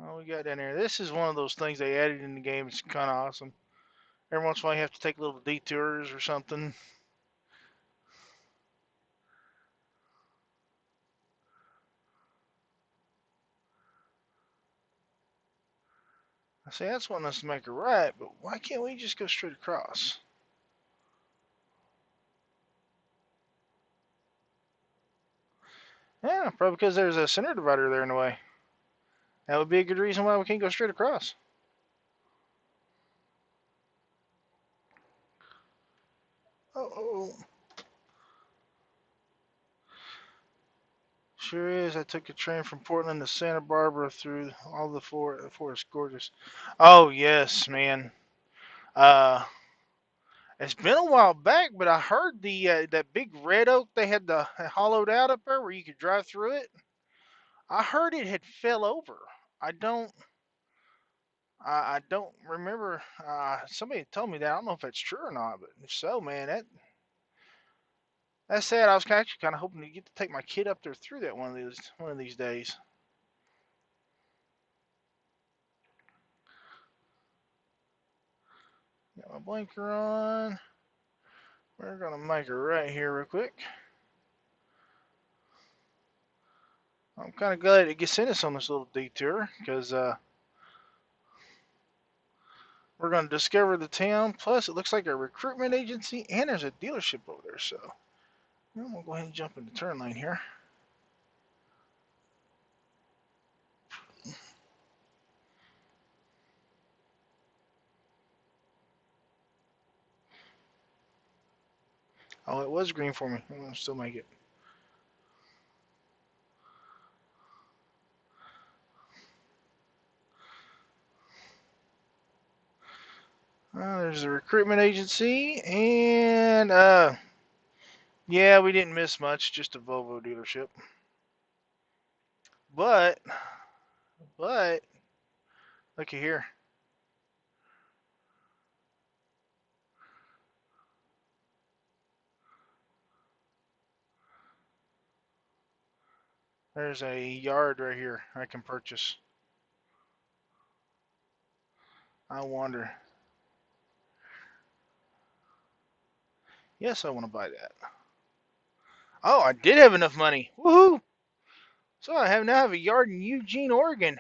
Oh, we got down there. This is one of those things they added in the game. It's kind of awesome. Every once in a while, you have to take little detours or something. I say that's wanting us to make a right, but why can't we just go straight across? Yeah, probably because there's a center divider there in the way. That would be a good reason why we can't go straight across. Oh. Sure is. I took a train from Portland to Santa Barbara through all the forest gorges. Oh yes, man. Uh, it's been a while back, but I heard that big red oak they had hollowed out up there where you could drive through it. I heard it had fell over. I don't. I don't remember. Somebody told me that. I don't know if that's true or not, but if so, man, that's sad. I was actually kind of hoping to get to take my kid up there through that one of these days. Got my blinker on. We're gonna make it right here real quick. I'm kind of glad it gets in us on this little detour because we're gonna discover the town. Plus, it looks like a recruitment agency and there's a dealership over there. So I'm gonna go ahead and jump in the turn lane here. Oh, it was green for me. I'm gonna still make it. There's the recruitment agency, and yeah, we didn't miss much. Just a Volvo dealership. But, but, looky here. There's a yard right here I can purchase. I wonder. Yes, I want to buy that. Oh, I did have enough money. Woohoo! So I now have a yard in Eugene, Oregon.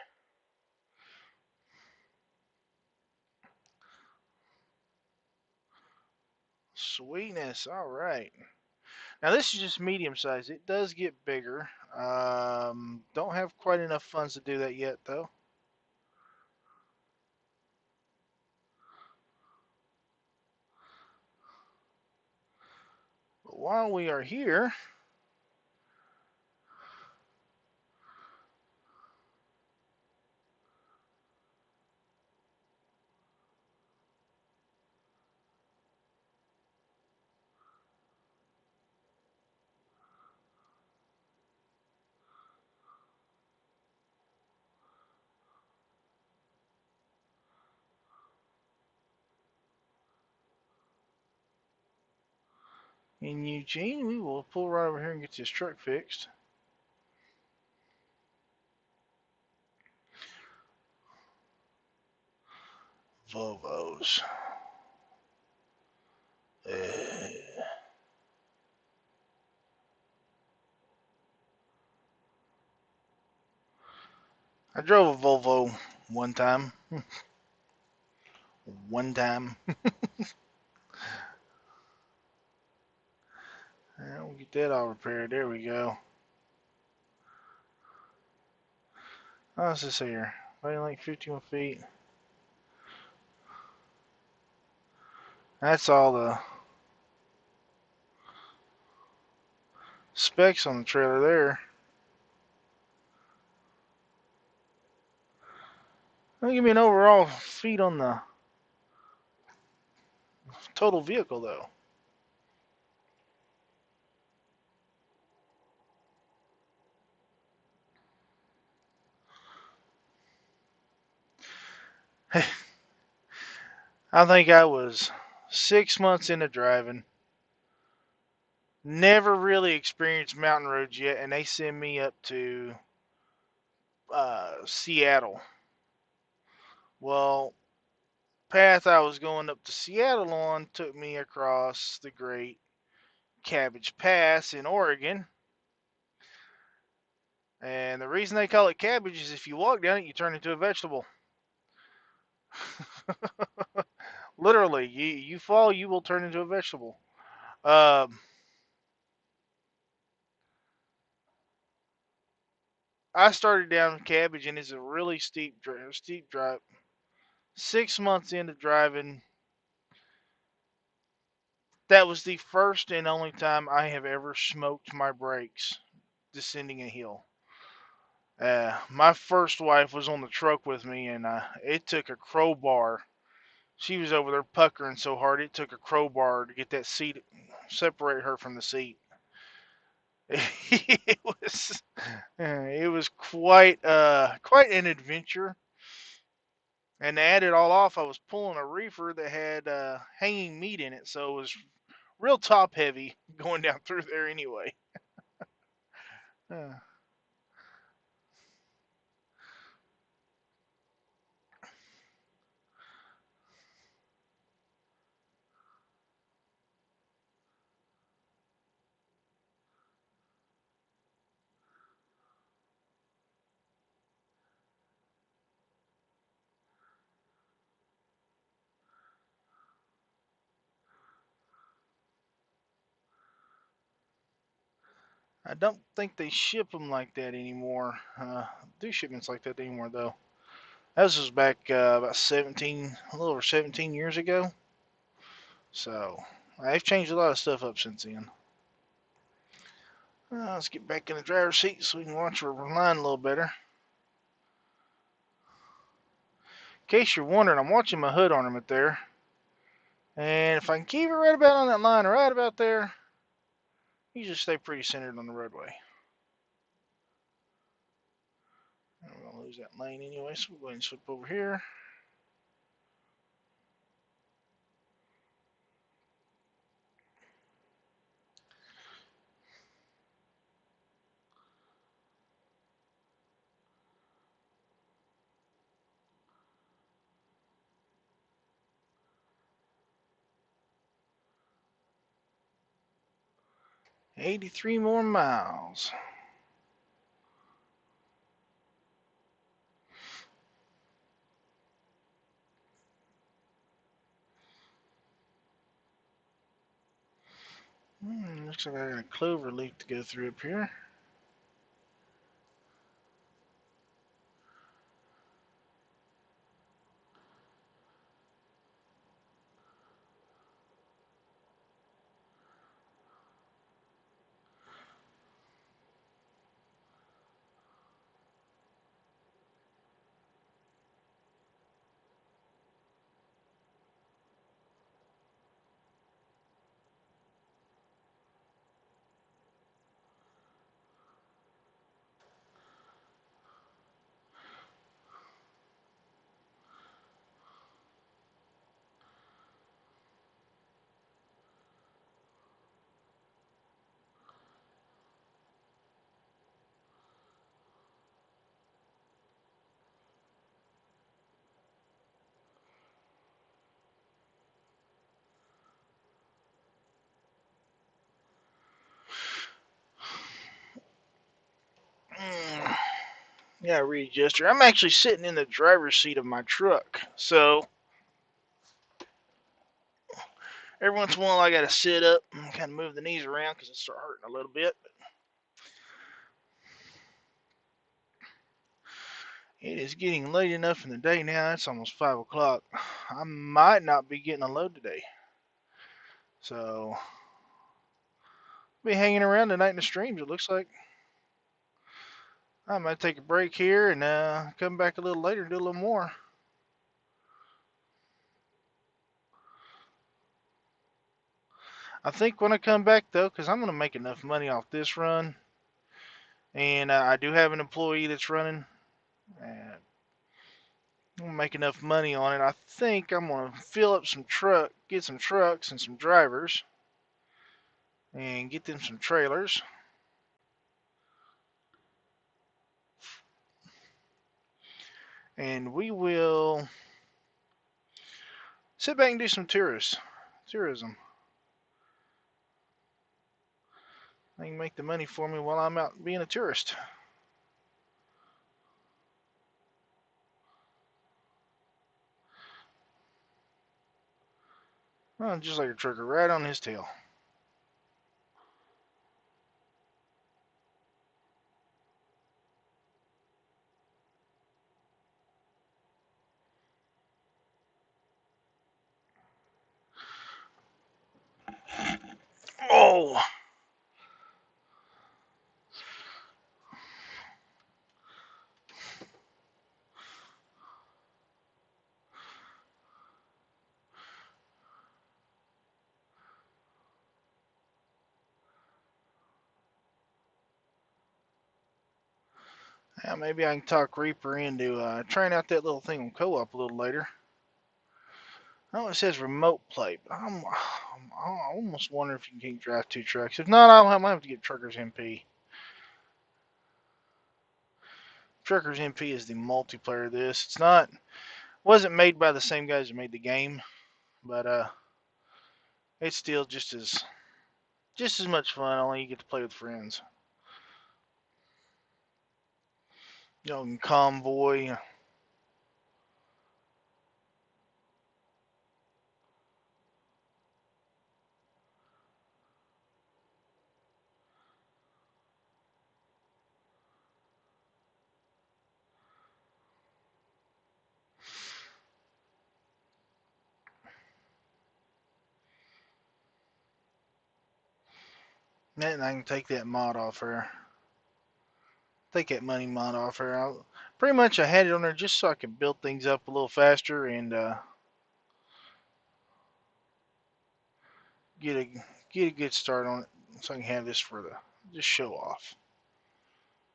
Sweetness. All right. Now this is just medium size. It does get bigger. Don't have quite enough funds to do that yet, though. But while we are here, in Eugene. We will pull right over here and get this truck fixed. Volvos. I drove a Volvo one time. One time. We'll get that all repaired. There we go. What's this here? Weighing like 51 feet. That's all the specs on the trailer there. Don't give me an overall feet on the total vehicle though. I think I was 6 months into driving. Never really experienced mountain roads yet, and they send me up to Seattle. Well, path I was going up to Seattle on took me across the Great Cabbage Pass in Oregon. And the reason they call it cabbage is if you walk down it, you turn into a vegetable. Literally, you fall, you will turn into a vegetable. I started down cabbage, and it's a really steep drive. 6 months into driving, that was the first and only time I have ever smoked my brakes descending a hill. My first wife was on the truck with me, and it took a crowbar. She was over there puckering so hard it took a crowbar to get that seat, separate her from the seat. it was it was quite an adventure. And to add it all off, I was pulling a reefer that had hanging meat in it, so it was real top heavy going down through there anyway. Uh, I don't think they ship them like that anymore. Do shipments like that anymore though. This was back about 17, a little over 17 years ago. So they've changed a lot of stuff up since then. Let's get back in the driver's seat so we can watch our line a little better. In case you're wondering, I'm watching my hood ornament there. And if I can keep it right about on that line, right about there, you just stay pretty centered on the roadway. And we're going to lose that lane anyway, so we'll go ahead and slip over here. $83 more miles. Looks like I got a clover leaf to go through up here. Yeah, readjuster. I'm actually sitting in the driver's seat of my truck, so every once in a while I gotta sit up and kind of move the knees around because it start hurting a little bit. It is getting late enough in the day now. It's almost 5 o'clock. I might not be getting a load today, so be hanging around tonight in the streams. It looks like I might take a break here and come back a little later and do a little more. I think when I come back though, because I'm gonna make enough money off this run, and I do have an employee that's running. And I'm gonna make enough money on it. I think I'm gonna fill up some get some trucks and some drivers, and get them some trailers. And we will sit back and do some tourism. They can make the money for me while I'm out being a tourist. Oh, just like a trucker, right on his tail. Oh, yeah, maybe I can talk Reaper into trying out that little thing on co-op a little later. Oh, it says remote play. I almost wonder if you can drive two trucks. If not, I might have to get Truckers MP. Truckers MP is the multiplayer of this. It's not, wasn't made by the same guys who made the game, but it's still just as much fun. Only you get to play with friends. You know, in convoy. And I can take that mod off her. Take that money mod off her. Pretty much I had it on there just so I could build things up a little faster and get a get a good start on it, so I can have this for the just show off,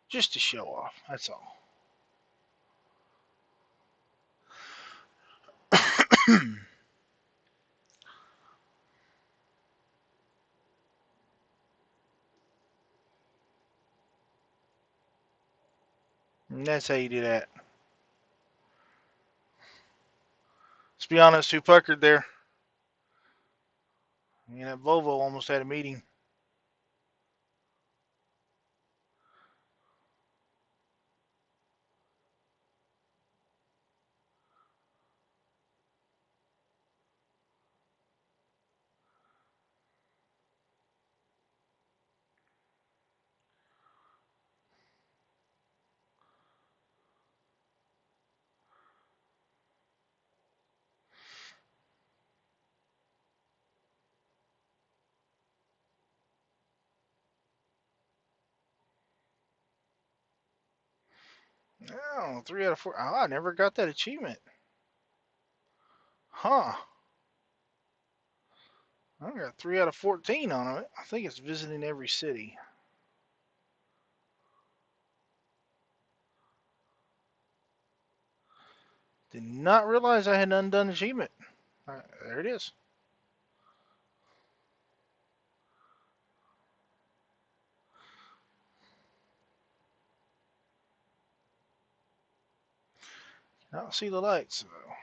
just to show off. That's all. And that's how you do that. Let's be honest, who puckered there? That Volvo almost had a meeting. Oh, 3 out of 4. Oh, I never got that achievement. Huh. I got 3 out of 14 on it. I think it's visiting every city. Did not realize I had an undone achievement. There it is. I don't see the lights though.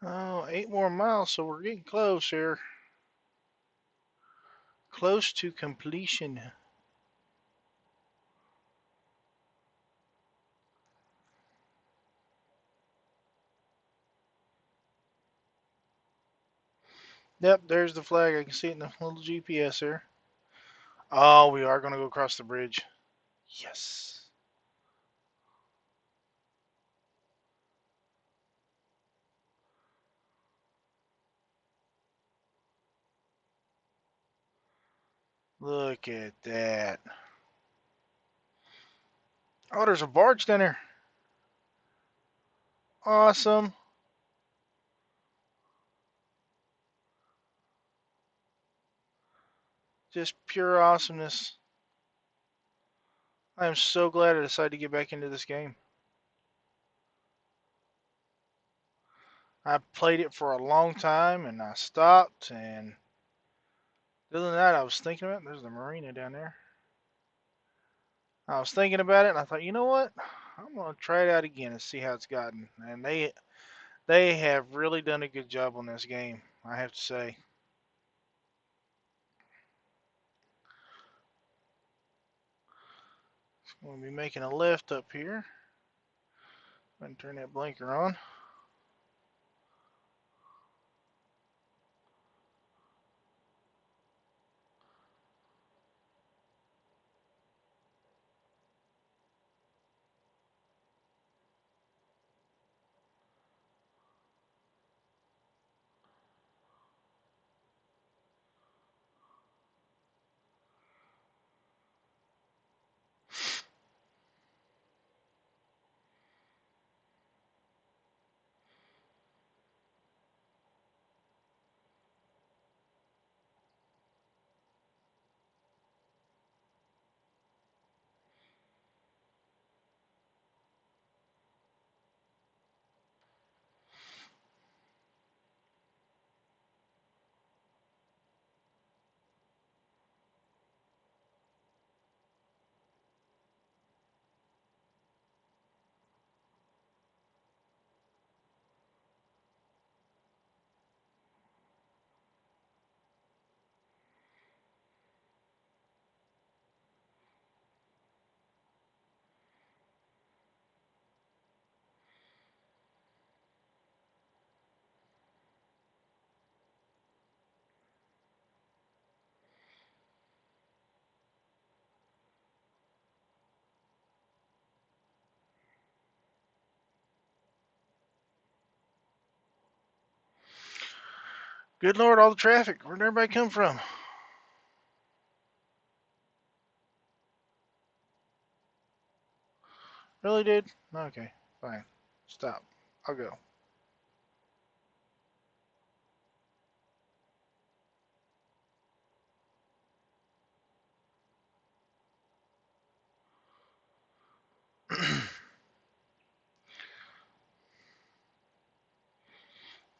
Oh, 8 more miles, so we're getting close here. Close to completion. Yep, there's the flag. I can see it in the little GPS there. Oh, we are going to go across the bridge. Yes. Look at that. Oh, there's a barge down there. Awesome. Just pure awesomeness. I am so glad I decided to get back into this game. I played it for a long time and I stopped. And other than that, I was thinking about it. There's the marina down there. I was thinking about it and I thought, you know what? I'm going to try it out again and see how it's gotten. And they have really done a good job on this game, I have to say. We'll be making a left up here. Go ahead and turn that blinker on. Good Lord, all the traffic. Where'd everybody come from? Really, dude? Okay, fine. Stop. I'll go.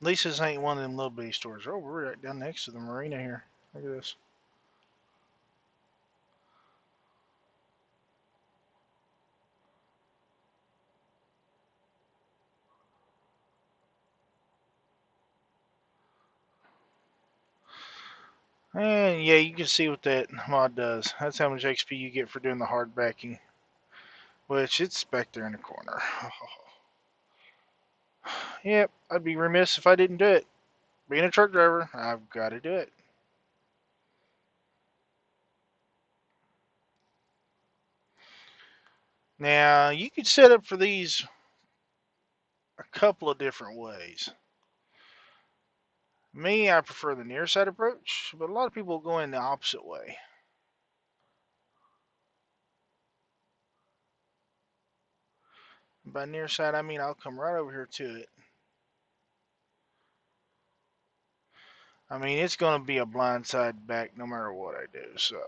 At least this ain't one of them little bitty stores. Oh, we're right down next to the marina here. Look at this. And yeah, you can see what that mod does. That's how much XP you get for doing the hard backing. Which it's back there in the corner. Yep, I'd be remiss if I didn't do it. Being a truck driver, I've got to do it. Now, you could set up for these a couple of different ways. Me, I prefer the near side approach, but a lot of people go in the opposite way. By near side, I mean I'll come right over here to it. I mean, it's going to be a blind side back no matter what I do, so.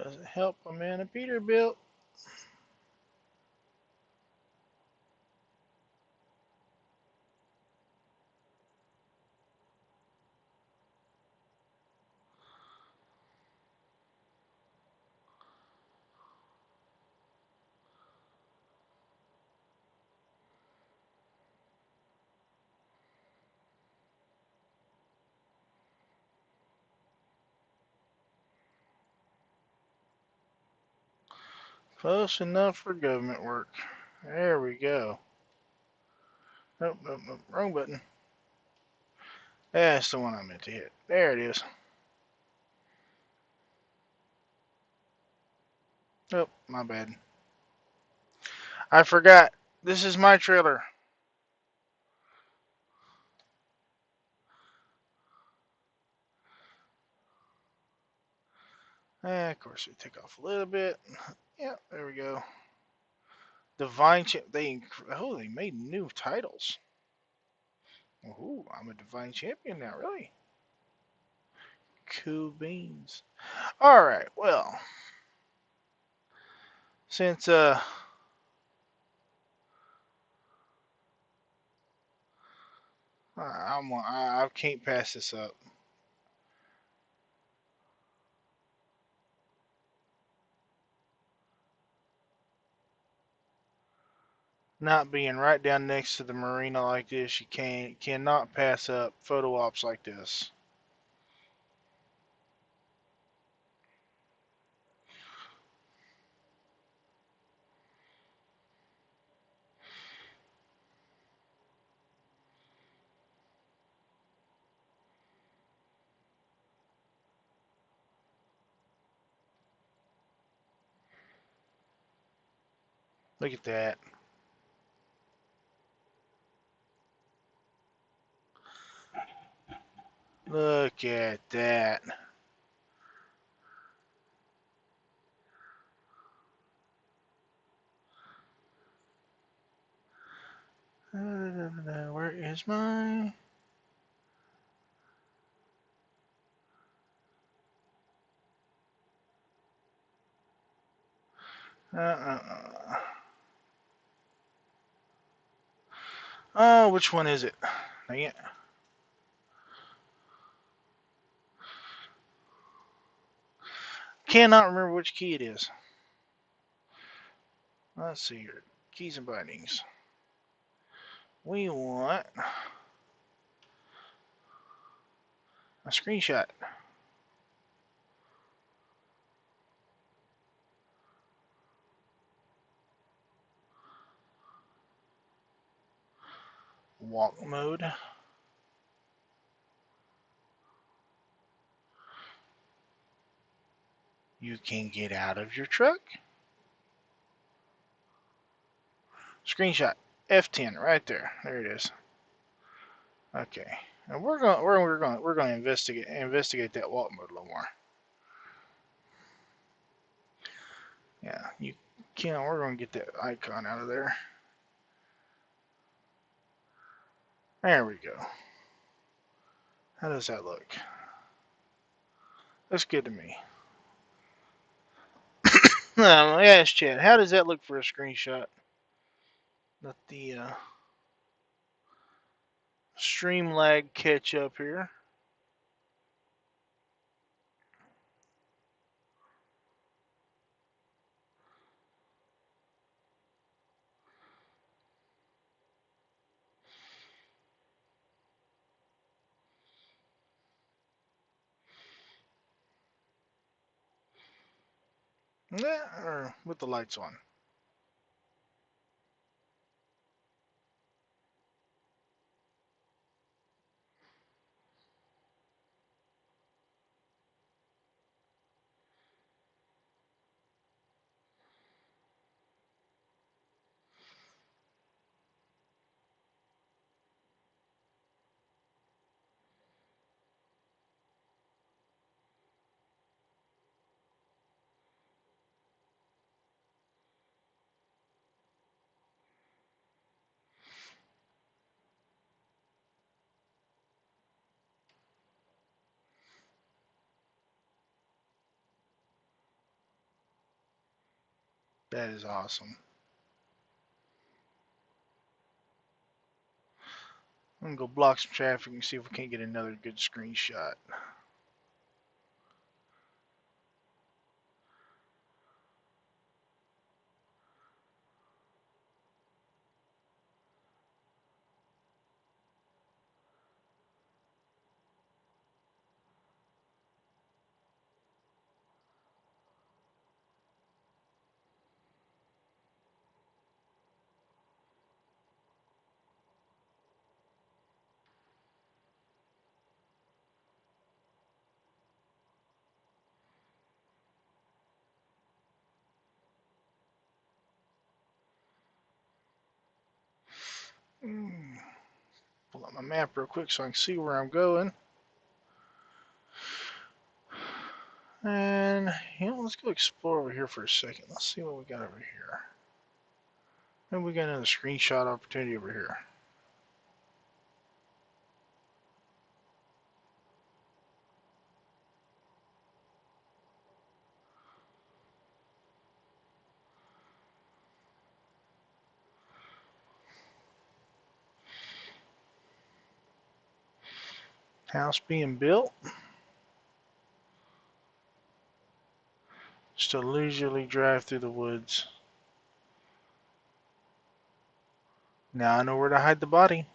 Doesn't help a man a Peterbilt. Close enough for government work. There we go. Nope, nope, nope. Wrong button. That's the one I meant to hit. There it is. Oh, my bad. I forgot. This is my trailer. Of course, we take off a little bit. Yeah, there we go. Divine Champ. They made new titles. Ooh, I'm a Divine Champion now, really? Cool beans. Alright, well. Since, I can't pass this up. Not being right down next to the marina like this, you cannot pass up photo ops like this. Look at that. Look at that. Where is my... Oh, which one is it? Dang it. Cannot remember which key it is. Let's see here. Keys and bindings. We want a screenshot. Walk mode. You can get out of your truck. Screenshot. F10 right there. There it is. Okay. And we're going to investigate that walk mode a little more. Yeah, you can. We're going to get that icon out of there. There we go. How does that look? Looks good to me. No, yes, Chad. How does that look for a screenshot? Let the stream lag catch up here. Yeah, or with the lights on. That is awesome. I'm gonna go block some traffic and see if we can't get another good screenshot. Pull up my map real quick so I can see where I'm going. And let's go explore over here for a second. Let's see what we got over here. Maybe we got another screenshot opportunity over here. House being built. Just a leisurely drive through the woods. Now I know where to hide the body.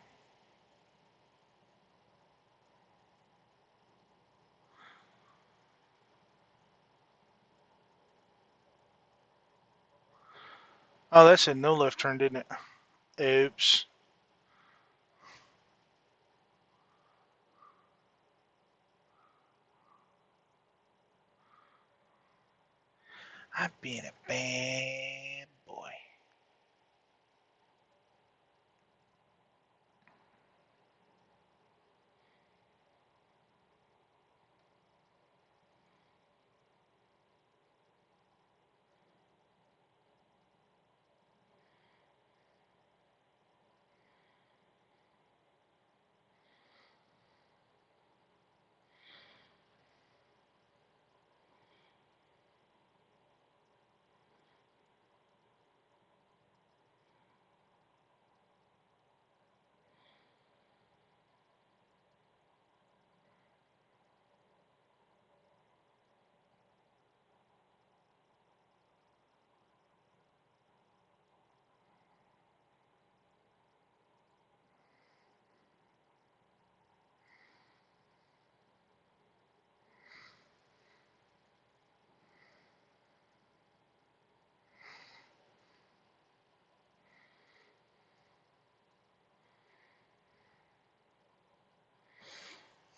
Oh, that said no left turn, didn't it? Oops. I've been a bad boy.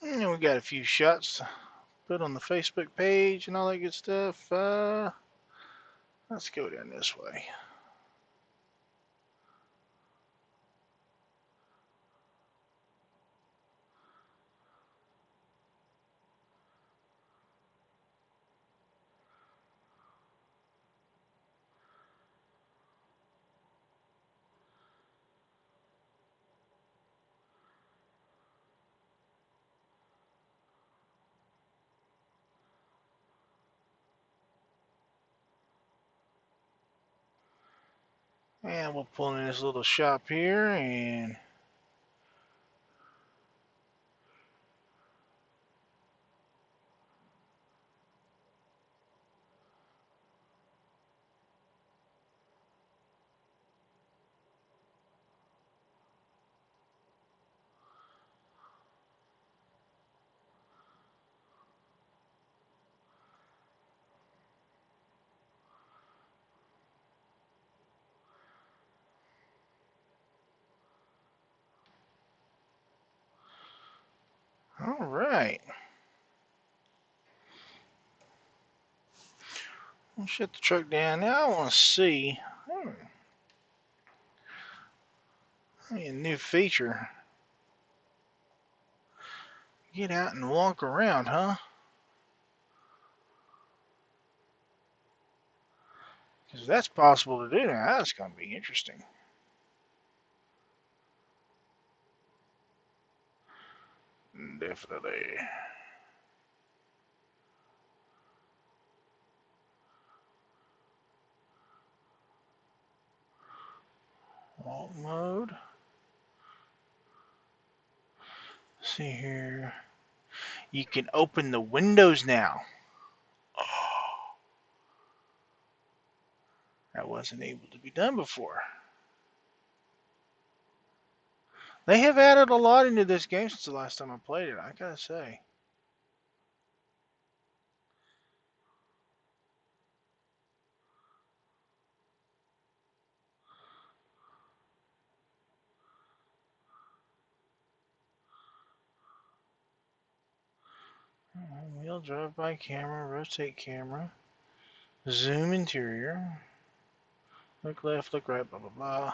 And we got a few shots to put on the Facebook page and all that good stuff. Let's go down this way. And we'll pull in this little shop here and all right. We'll shut the truck down. Now I want to see a new feature. Get out and walk around, huh? Because that's possible to do now. That's going to be interesting. Definitely. mode. Let's see here. You can open the windows now. Oh, that wasn't able to be done before. They have added a lot into this game since the last time I played it, I gotta say. Wheel, drive by camera, rotate camera, zoom interior, look left, look right, blah blah blah.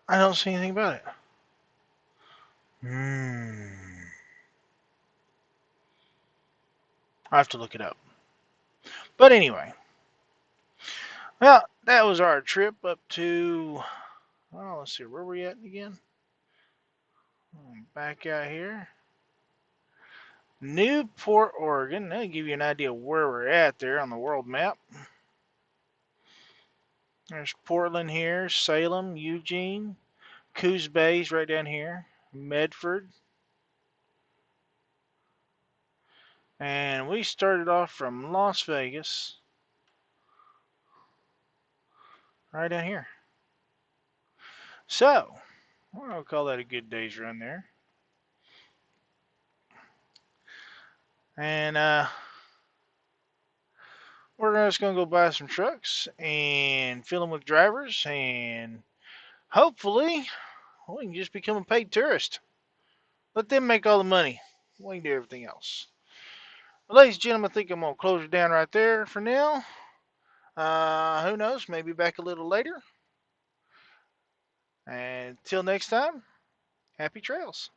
I don't see anything about it. I have to look it up. But anyway, well, that was our trip up to, well, let's see, where were we at again? Back out here. Newport, Oregon. That'll give you an idea of where we're at there on the world map. There's Portland here, Salem, Eugene, Coos Bay's right down here, Medford. And we started off from Las Vegas, right down here. So, I'll call that a good day's run there. And we're just going to go buy some trucks and fill them with drivers, and hopefully we can just become a paid tourist. Let them make all the money. We can do everything else. Well, ladies and gentlemen, I think I'm going to close it down right there for now. Who knows? Maybe back a little later. And until next time, happy trails.